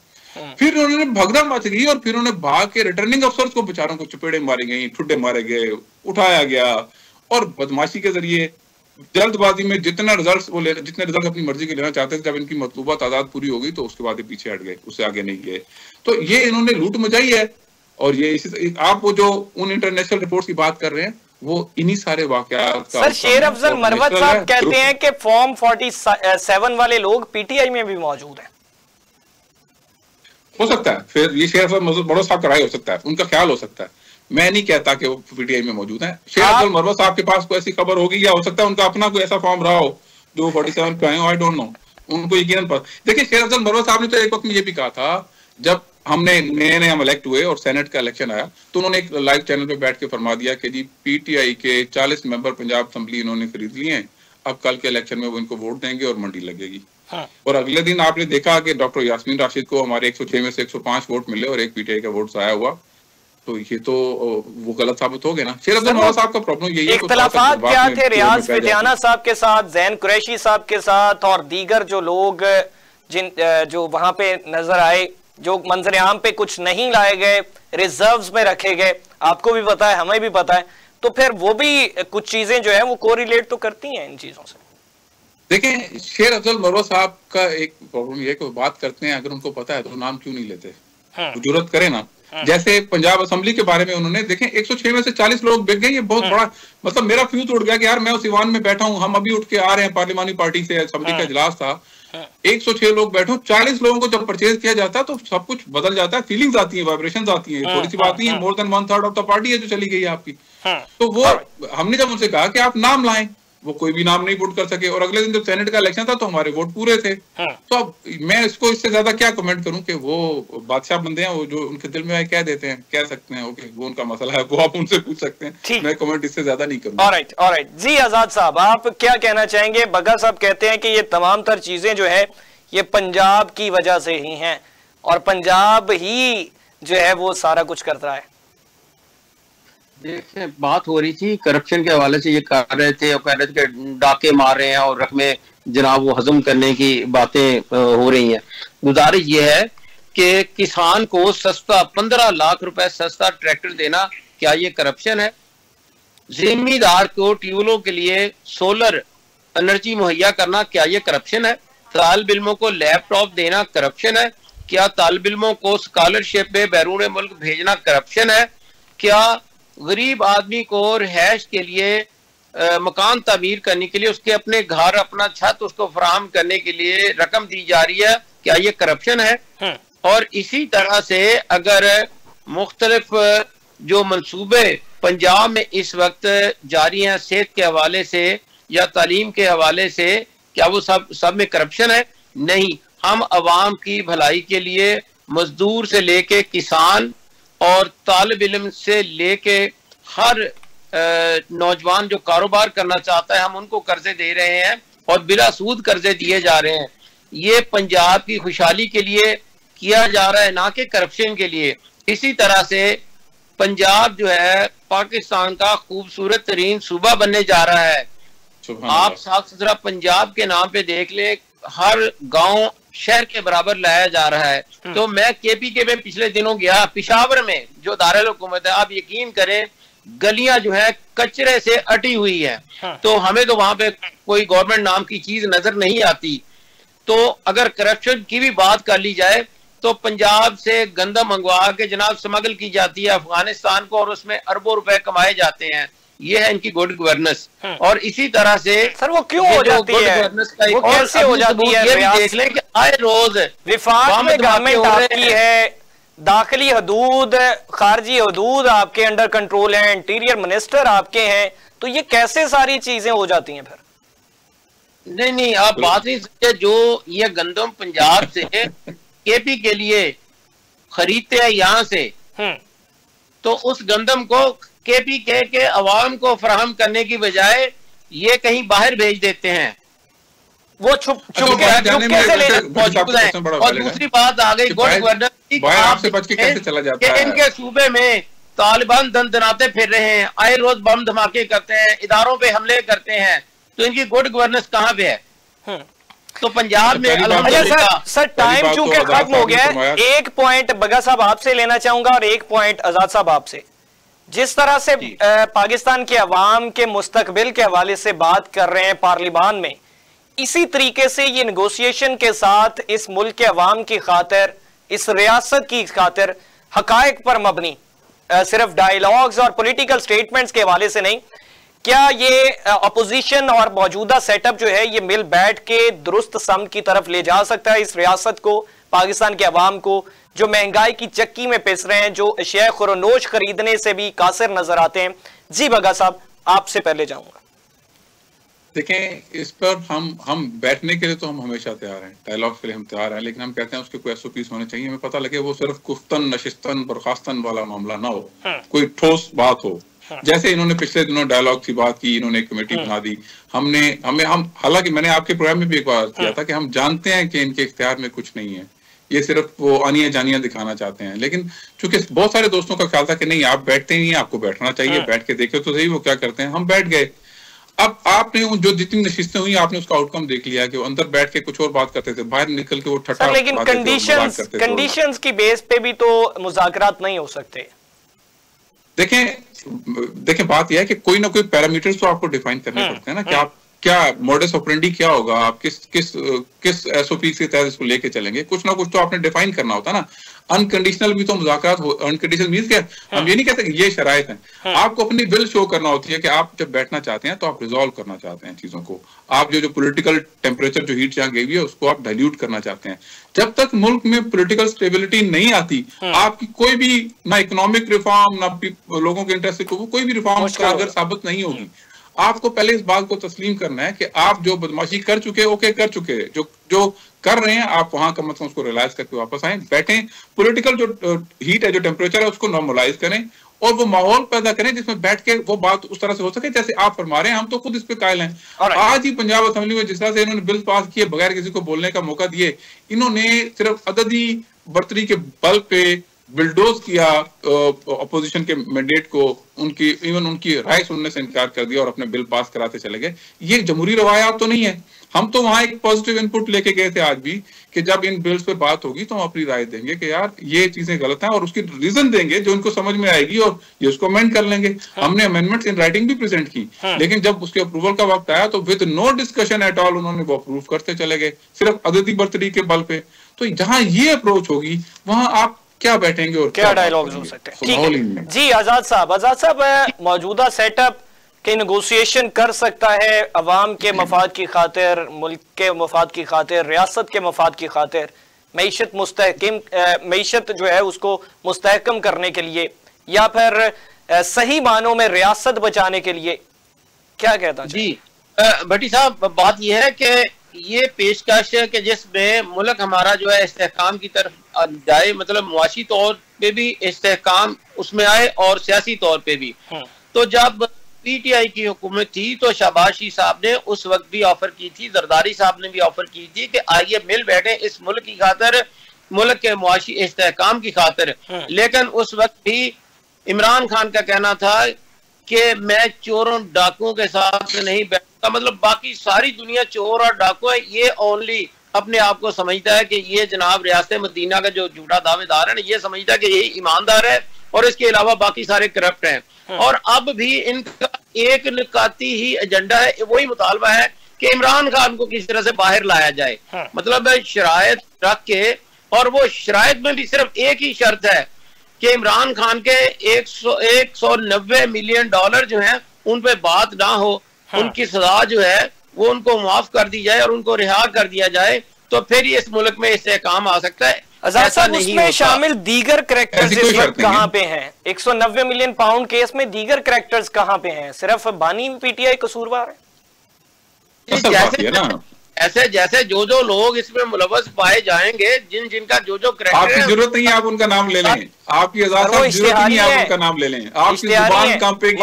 S3: फिर उन्होंने भगदड़ मच गई और फिर उन्होंने भाग के रिटर्निंग अफसर्स को बेचारों को चपेड़े मारी गई, ठुड्डे मारे गए, उठाया गया और बदमाशी के जरिए जल्दबाजी में जितने रिजल्ट अपनी मर्जी के लेना चाहते थे, जब इनकी मतलूबा तादाद पूरी हो गई तो उसके बाद ये पीछे हट गए, उससे आगे नहीं गए। तो ये इन्होंने लूट मचाई है। और ये आप वो जो उन इंटरनेशनल रिपोर्ट्स की बात कर रहे हैं, वो इन्हीं सारे वाकयात का।
S1: सर, शेर अफजल मरवत साहब कहते हैं कि फॉर्म 47 वाले लोग पीटीआई में भी मौजूद हैं।
S3: हो सकता है, फिर ये शेर अफजल मरवत साहब का राय हो सकता है, उनका ख्याल हो सकता है। मैं नहीं कहता कि वो पीटीआई में मौजूद है। शेर अफजल मरवत साहब के पास कोई ऐसी खबर होगी, या हो सकता है उनका अपना कोई ऐसा फॉर्म रहा हो जो 47 पे आए हो, आई डोंट नो, उनको यकीनन पर। देखिए, शेर अफजल मरवत साहब ने तो एक वक्त में ये भी कहा था, जब हमने नए हम इलेक्ट हुए और सेनेट का इलेक्शन आया, तो उन्होंने एक लाइव चैनल पे बैठ के फरमा दिया कि जी पीटीआई के 40 मेंबर पंजाब असेंबली इन्होंने खरीद लिए हैं, अब कल के इलेक्शन में वो इनको वोट देंगे और मंडी लगेगी।
S1: हाँ।
S3: और अगले दिन आपने देखा कि डॉक्टर यास्मीन राशिद को हमारे 106 में से 105 वोट मिले और एक पीटीआई का वोट आया हुआ, तो ये तो वो गलत साबित हो गया ना। शेर अब्दुल मौला साहब का प्रॉब्लम यही है,
S1: इख्तलाफात क्या थे रियाज फिदियाना साहब के साथ, जैन कुरैशी साहब के साथ और दीगर जो लोग जो वहां पे नजर आए, जो मंजर आम पे कुछ नहीं लाए गए, रिजर्व्स में रखे गए, आपको भी पता है हमें भी पता है, तो फिर वो भी कुछ चीजें जो है वो कोरिलेट तो करती हैं इन चीजों से।
S3: देखें, शेर अब्दुल मौला साहब का एक प्रॉब्लम ये कि बात करते हैं, अगर उनको पता है तो नाम क्यों नहीं लेते, जरूरत करे ना। जैसे पंजाब असेंबली के बारे में उन्होंने, देखें 106 में से 40 लोग बिक गए, ये बहुत बड़ा, मतलब मेरा फ्यूज उड़ गया कि यार मैं उस ईवान में बैठा हूं, हम अभी उठ के आ रहे हैं, पार्लिमानी पार्टी से असेंबली का इजलास था, 106 लोग बैठे, 40 लोगों को जब परचेज किया जाता है तो सब कुछ बदल जाता है, फीलिंग्स आती है, वाइब्रेशंस आती है, थोड़ी सी बात नहीं है, more than 1/3 of the party है जो चली गई है आपकी। तो वो हमने जब उनसे कहा कि आप नाम लाएं, वो कोई भी नाम नहीं वोट कर सके, और अगले दिन जब सेनेट का इलेक्शन था तो हमारे वोट पूरे थे। तो अब मैं इसको इससे ज्यादा क्या कमेंट करूं कि वो बादशाह बंदे हैं, वो जो उनके दिल में आए कह देते हैं, कह सकते हैं, ओके वो उनका मसला है, वो आप उनसे पूछ सकते हैं, मैं कमेंट इससे ज्यादा नहीं करूंगा।
S1: ऑलराइट जी आजाद साहब, आप क्या कहना चाहेंगे? बग्गा साहब कहते हैं कि ये तमाम तर चीजें जो है ये पंजाब की वजह से ही हैं और पंजाब ही जो है वो सारा कुछ करता है।
S2: देखिए, बात हो रही थी करप्शन के हवाले से, ये कर रहे थे और कह रहे थे कि डाके मार रहे हैं और रकमें जनाब वो हजम करने की बातें हो रही हैं। गुजारिश ये है कि किसान को सस्ता 15 लाख रुपए सस्ता ट्रैक्टर देना, क्या ये करप्शन है? जिम्मेदार को ट्यूबवेलों के लिए सोलर एनर्जी मुहैया करना, क्या ये करप्शन है? तालिब इल्मों को लैपटॉप देना करप्शन है? क्या तालिब इल्मों को स्कॉलरशिप पे बैरून मुल्क भेजना करप्शन है? क्या गरीब आदमी को रिहाइश के लिए मकान तामीर करने के लिए उसके अपने घर अपना छत उसको फराहम करने के लिए रकम दी जा रही है, क्या ये करप्शन है? और इसी तरह से अगर मुख्तलिफ जो मंसूबे पंजाब में इस वक्त जारी हैं सेहत के हवाले से या तालीम के हवाले से, क्या वो सब में करप्शन है? नहीं। हम अवाम की भलाई के लिए मजदूर से लेके किसान और तालिब इल्म से लेके हर नौजवान जो कारोबार करना चाहता है, हम उनको कर्जे दे रहे हैं और बिला सूद कर्जे दिए जा रहे हैं। ये पंजाब की खुशहाली के लिए किया जा रहा है, ना कि करप्शन के लिए। इसी तरह से पंजाब जो है पाकिस्तान का खूबसूरत तरीन सूबा बनने जा रहा है। आप साफ सुथरा पंजाब के नाम पे देख ले, हर गांव शहर के बराबर लाया जा रहा है। तो मैं केपीके में पिछले दिनों गया, पिशावर में जो दारुल हुकूमत है, आप यकीन करें गलियां जो है कचरे से अटी हुई है। तो हमें तो वहां पे कोई गवर्नमेंट नाम की चीज नजर नहीं आती। तो अगर करप्शन की भी बात कर ली जाए तो पंजाब से गंदम मंगवा के जनाब स्मगल की जाती है अफगानिस्तान को और उसमें अरबों रुपए कमाए जाते हैं। ये है इनकी गुड गवर्नेंस। और इसी तरह से
S1: सर वो क्यों हो जाती है, वो कैसे हो जाती है?
S2: ये भी देख लें कि आए रोज
S1: विफाक में गवर्नमेंट आपकी है, दाखिली हदूद खारजी हदूद आपके अंडर कंट्रोल है, इंटीरियर मिनिस्टर आपके हैं, तो ये कैसे सारी चीजें हो जाती हैं फिर?
S2: नहीं, आप बात नहीं समझे। जो ये गंदम पंजाब से केपी के लिए खरीदते हैं यहाँ से, तो उस गंदम को केपी के अवाम को फराहम करने की बजाय ये कहीं बाहर भेज देते हैं। वो चुपके से ले मौजूद है। और दूसरी बात आ गई गुड गवर्नेंस,
S3: आपसे बच के कैसे चला जाता है?
S2: इनके सूबे में तालिबान दनाते फिर रहे हैं, आए रोज बम धमाके करते हैं, इदारों पे हमले करते हैं, तो इनकी गुड गवर्नेंस कहाँ पे है? तो पंजाब में
S1: सर टाइम चूंकि खत्म हो गया है, एक पॉइंट बग्गा साहब आपसे लेना चाहूंगा और एक पॉइंट आजाद साहब आपसे। जिस तरह से पाकिस्तान के अवाम के मुस्तकबिल के हवाले से बात कर रहे हैं पार्लिमान में, इसी तरीके से ये नेगोशिएशन के साथ इस मुल्क के अवाम की खातिर, इस रियासत की खातिर हकायक पर मबनी सिर्फ डायलॉग्स और पॉलिटिकल स्टेटमेंट्स के हवाले से नहीं, क्या ये अपोजिशन और मौजूदा सेटअप जो है ये मिल बैठ के दुरुस्त सम की तरफ ले जा सकता है इस रियासत को, पाकिस्तान के अवाम को, जो महंगाई की चक्की में पिस रहे हैं, जो अशिया खुरनोश खरीदने से भी कासिर नजर आते हैं? जी बग्गा साहब, आपसे पहले जाऊंगा।
S3: देखें, इस पर हम बैठने के लिए तो हम हमेशा तैयार हैं, डायलॉग के लिए हम तैयार हैं, लेकिन हम कहते हैं उसके कोई SOPs होने चाहिए। हमें पता लगे वो सिर्फ कुफ्तन नशिस्तन बर्खास्तन वाला मामला ना हो, कोई ठोस बात हो जैसे इन्होंने पिछले दिनों डायलॉग की बात की, इन्होंने एक कमेटी बना दी, हम हालांकि मैंने आपके प्रोग्राम में भी एक बार किया था कि हम जानते हैं कि इनके इख्तियार में कुछ नहीं है, ये सिर्फ वो आनिया जानिया दिखाना चाहते हैं। लेकिन चूंकि बहुत सारे दोस्तों का ख्याल था कि नहीं आप बैठते ही नहीं, आपको बैठना चाहिए, बैठ के देखो तो सही वो क्या करते हैं, हम बैठ गए। अब आपने जो जितनी नशिस्तें हुई आपने उसका आउटकम देख लिया कि वो अंदर बैठ के कुछ और बात करते थे, बाहर निकल के वो ठट्ठा।
S1: लेकिन कंडीशंस की बेस पे भी तो मुज़ाकरात नहीं हो सकते।
S3: देखें बात यह है कि कोई ना कोई पैरामीटर्स तो आपको डिफाइन करने पड़ते हैं ना, कि आप क्या मॉडस ऑपरेंडी क्या होगा, आप किस एसओपी के तहत इसको लेके चलेंगे, कुछ ना कुछ तो आपने डिफाइन करना होता है ना। अनकंडीशनल भी तो मुज़ाकरात हो, अनकंडीशनल मीन्स क्या, हम ये नहीं कहते ये शराइत हैं, आपको अपनी विल शो करना होती है कि आप जब बैठना चाहते हैं तो आप रिजॉल्व करना चाहते हैं चीजों को, आप जो पॉलिटिकल टेम्परेचर जो हीट जहां गई हुई है उसको आप डाइल्यूट करना चाहते हैं। जब तक मुल्क में पॉलिटिकल स्टेबिलिटी नहीं आती, आपकी कोई भी ना इकोनॉमिक रिफॉर्म ना लोगों के इंटरेस्ट को कोई भी रिफॉर्म कारगर साबित नहीं होगी। आपको पहले इस बात को तस्लीम करना है कि आप जो बदमाशी कर चुके, कर चुके, जो कर रहे हैं, आप वहां कम से कम उसको रियलाइज करके वापस आए, बैठें, पॉलिटिकल जो हीट है, जो टेम्परेचर है उसको नॉर्मलाइज करें और वो माहौल पैदा करें जिसमें बैठ के वो बात उस तरह से हो सके जैसे आप फरमा रहे हैं। हम तो खुद इस पे कायल हैं। आज ही पंजाब असेंबली में जिस तरह से इन्होंने बिल पास किए बगैर किसी को बोलने का मौका दिए, इन्होंने सिर्फ अददी बर्तरी के बल पे बिल्डोज किया अपोजिशन के मैंडेट को, उनकी राय सुनने से इनकार कर दिया और अपने बिल पास कराते चले गए। ये जमहूरी रवायात तो नहीं है। हम तो वहां एक पॉजिटिव इनपुट लेके गए थे आज भी कि जब इन बिल्स पे बात होगी तो हम अपनी राय देंगे कि यार ये चीजें गलत हैं और उसकी रीजन देंगे जो उनको समझ में आएगी और ये उसको अमेंड कर लेंगे। हमने अमेंडमेंट्स इन राइटिंग भी प्रेजेंट की, लेकिन जब उसके अप्रूवल का वक्त आया तो with no discussion at all उन्होंने वो अप्रूव करते चले गए, सिर्फ अददी बर्तरी के बल पे। तो जहां ये अप्रोच होगी वहां आप क्या बैठेंगे और क्या डायलॉग्स हो सकते हैं।
S1: जी आजाद साहब, मौजूदा सेटअप के नेगोशिएशन कर सकता है अवाम के मफाद की खातिर, मुल्क के मफाद की खातिर, रियासत के मफाद की खातिर, मईशत जो है उसको मुस्तहकम करने के लिए, या फिर सही मानों में रियासत बचाने के लिए, क्या कहता
S2: जी भट्टी साहब? बात यह है कि ये पेशकश है कि जिसमें मुल्क हमारा जो है इस्तेहकाम की तरफ जाए, मतलब मुआशी तौर पे भी इस्तेहकाम उसमें आए और सियासी तौर पे भी। तो जब पीटीआई की हुकूमत थी तो शाबाशी साहब ने उस वक्त भी ऑफर की थी, जरदारी साहब ने भी ऑफर की थी कि आइए मिल बैठे इस मुल्क की खातिर, मुल्क के मुआशी इस्तेहकाम की खातिर। लेकिन उस वक्त भी इमरान खान का कहना था कि मैं चोरों डाकुओं के साथ नहीं बैठता, मतलब बाकी सारी दुनिया चोर और डाकू है, ये ओनली अपने आप को समझता है कि ये जनाब रियासत मदीना का जो झूठा दावेदार है ना, ये समझता है कि यही ईमानदार है और इसके अलावा बाकी सारे करप्ट हैं। और अब भी इनका एक निकाती ही एजेंडा है, वही मुतालबा है कि इमरान खान को किसी तरह से बाहर लाया जाए, मतलब शरायत रख के। और वो शरायत में भी सिर्फ एक ही शर्त है कि इमरान खान के 190 मिलियन डॉलर जो है उन पे बात ना हो, उनकी सजा जो है वो उनको माफ कर दी जाए और उनको रिहा कर दिया जाए, तो फिर इस मुल्क में इससे काम आ सकता है।
S1: ऐसा नहीं होता। शामिल दीगर करैक्टर्स इस वक्त कहां पे हैं? 190 मिलियन पाउंड केस में दीगर करैक्टर्स कहां पे हैं? सिर्फ बानी पीटीआई कसूरवार है?
S2: ऐसे जैसे जो लोग इसमें मुलव्वस पाए जाएंगे, जिनका जो करैक्टर,
S3: आपकी जरूरत नहीं है आप उनका नाम ले लें, आपकी जरूरत नहीं है आप उनका नाम ले लें, आपकी जुबान कांपेगी,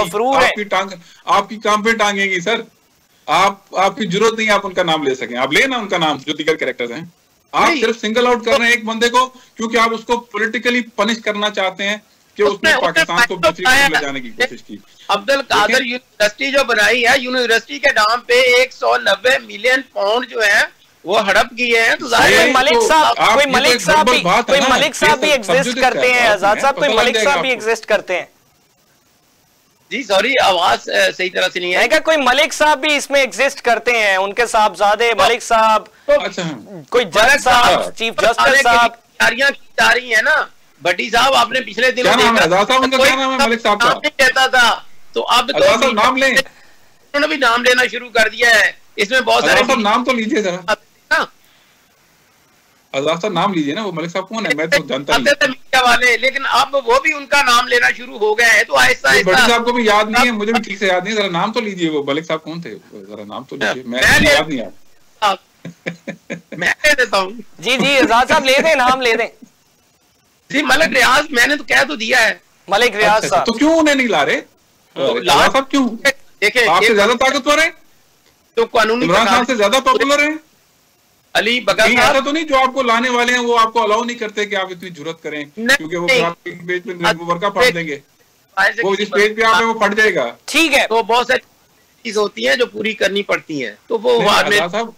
S3: आपकी कांपे टांगेगी सर, आपकी जरूरत नहीं है आप उनका नाम ले सकें। आप ले ना उनका नाम जो दीगर कैरेक्टर्स हैं, आप सिर्फ सिंगल आउट कर रहे हैं एक बंदे को क्योंकि आप उसको पॉलिटिकली पनिश करना चाहते हैं कि उसने पाकिस्तान को दूसरी तरफ ले जाने की कोशिश की।
S2: अब्दुल कादिर यूनिवर्सिटी जो बनाई है, यूनिवर्सिटी के नाम पे 190 मिलियन पाउंड जो है वो हड़प किए हैं। तो
S1: मलिक साहब भी एग्जिस्ट करते हैं, आजाद साहब, कोई मलिक साहब भी एग्जिस्ट करते हैं।
S2: जी सॉरी, आवाज सही तरह से नहीं है।
S1: कोई मलिक साहब भी इसमें एग्जिस्ट करते हैं, उनके साहबजादे मलिक साहब, कोई जज साहब, चीफ जस्टिस साहब, तैयारियां की जा रही है ना। भट्टी साहब आपने पिछले दिनों कहता था, तो अब तो
S3: नाम लें,
S2: उन्होंने भी नाम लेना शुरू कर दिया है। इसमें बहुत सारे
S3: नाम तो लीजिए जरा, आजाद साहब नाम लीजिए ना। वो मलिक साहब कौन है? मैं तो जानता नहीं
S2: मीडिया वाले, लेकिन अब वो भी उनका नाम लेना शुरू हो गया है। तो आहिस्ता आहिस्ता,
S3: बड़ी साहब को भी याद नहीं है, मुझे भी ठीक से याद नहीं, जरा नाम तो लीजिए। वो मलिक साहब कौन थे? जरा नाम तो लीजिए, मैं याद नहीं आ
S2: मैं ले देता हूँ।
S1: जी आजाद साहब ले दें, नाम ले दें जी।
S2: मलिक रियाज, मैंने तो कह तो दिया है
S1: मलिक रियाज साहब।
S3: तो क्यों उन्हें नहीं ला रहे? साहब क्यों?
S2: देखिए
S3: आपसे ज्यादा ताकतवर है
S2: तो कानूनी
S3: इमरान खान से ज्यादा पॉपुलर है
S2: अली बगा
S3: ऐसा तो नहीं जो आपको लाने वाले हैं वो आपको अलाउ नहीं करते कि आप इतनी जुर्रत करें, क्योंकि वो पेज पे वर्का फाड़ देंगे, वो जिस पेज पे आप है वो फट जाएगा।
S1: ठीक है,
S2: तो बहुत सारी चीज होती हैं जो पूरी करनी पड़ती हैं, तो वो
S3: साहब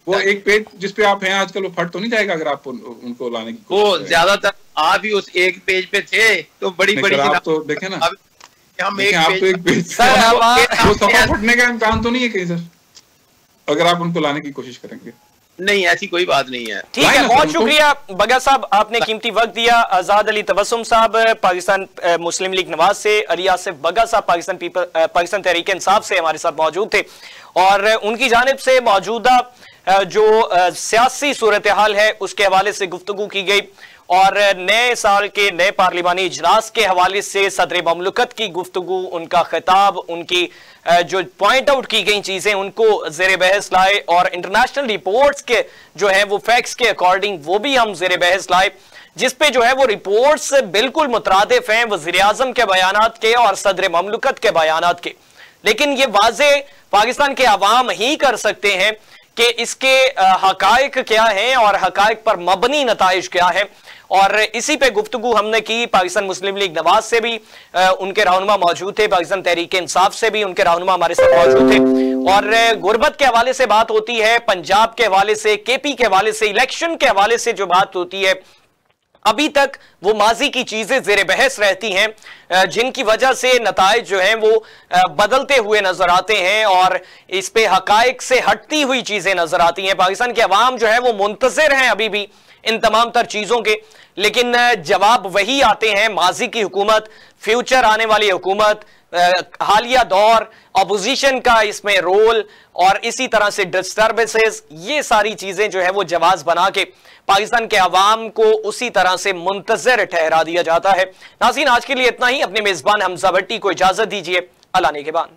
S3: वो एक पेज जिस पे आप हैं आजकल वो फट तो नहीं जाएगा अगर आप उनको लाने की
S2: वो ज्यादातर आप ही उस एक पेज पे थे तो बड़ी
S3: आप तो देखे ना,
S2: हम
S3: एक पेज वो सफा फटने का इम्कान तो नहीं है कहीं सर, अगर आप उनको लाने की कोशिश करेंगे।
S2: नहीं, ऐसी कोई बात नहीं है।
S1: ठीक है, बहुत शुक्रिया बगा साहब, आपने कीमती वक्त दिया। आजाद अली तबस्सुम साहब पाकिस्तान मुस्लिम लीग नवाज से, अली आसिफ बगा साहब पाकिस्तान तहरीक इंसाफ से हमारे साथ मौजूद थे और उनकी जानिब से मौजूदा जो सियासी सूरत हाल है उसके हवाले से गुफ्तगू की गई और नए साल के नए पार्लिमानी इजलास के हवाले से सदर ममलकत की गुफ्तगू, उनका खिताब, उनकी जो पॉइंट आउट की गई चीजें उनको ज़ेर बहस लाए और इंटरनेशनल रिपोर्ट्स के जो है वो फैक्ट्स के अकॉर्डिंग वो भी हम ज़ेर बहस लाए, जिस पे जो है वो रिपोर्ट्स बिल्कुल मुतरादिफ हैं वज़ीर आज़म के बयानात के और सदर ममलकत के बयानात के। लेकिन ये वाज़े पाकिस्तान के अवाम ही कर सकते हैं कि इसके हकायक क्या हैं और हकायक पर मबनी नताइज क्या है। और इसी पे गुफ्तगू हमने की पाकिस्तान मुस्लिम लीग नवाज से भी, उनके रहनुमा मौजूद थे, पाकिस्तान तहरीक इंसाफ से भी उनके रहनुमा हमारे साथ मौजूद थे और गुर्बत के हवाले से बात होती है, पंजाब के हवाले से, केपी के हवाले से, इलेक्शन के हवाले से जो बात होती है अभी तक वो माजी की चीजें ज़ेर बहस रहती हैं जिनकी वजह से नताइज जो हैं वो बदलते हुए नजर आते हैं और इस पे हकायक से हटती हुई चीजें नजर आती हैं। पाकिस्तान के अवाम जो है वो मुंतज़िर हैं अभी भी इन तमाम तर चीजों के, लेकिन जवाब वही आते हैं माजी की हुकूमत, फ्यूचर आने वाली हुकूमत, हालिया दौर, अपोजिशन का इसमें रोल और इसी तरह से डिस्टर्बेंसेस, ये सारी चीजें जो है वो जवाब बना के पाकिस्तान के अवाम को उसी तरह से मुंतज़िर ठहरा दिया जाता है। नाज़रीन, आज के लिए इतना ही। अपने मेजबान हमजा भट्टी को इजाजत दीजिए। अल्लाह ने के बाद।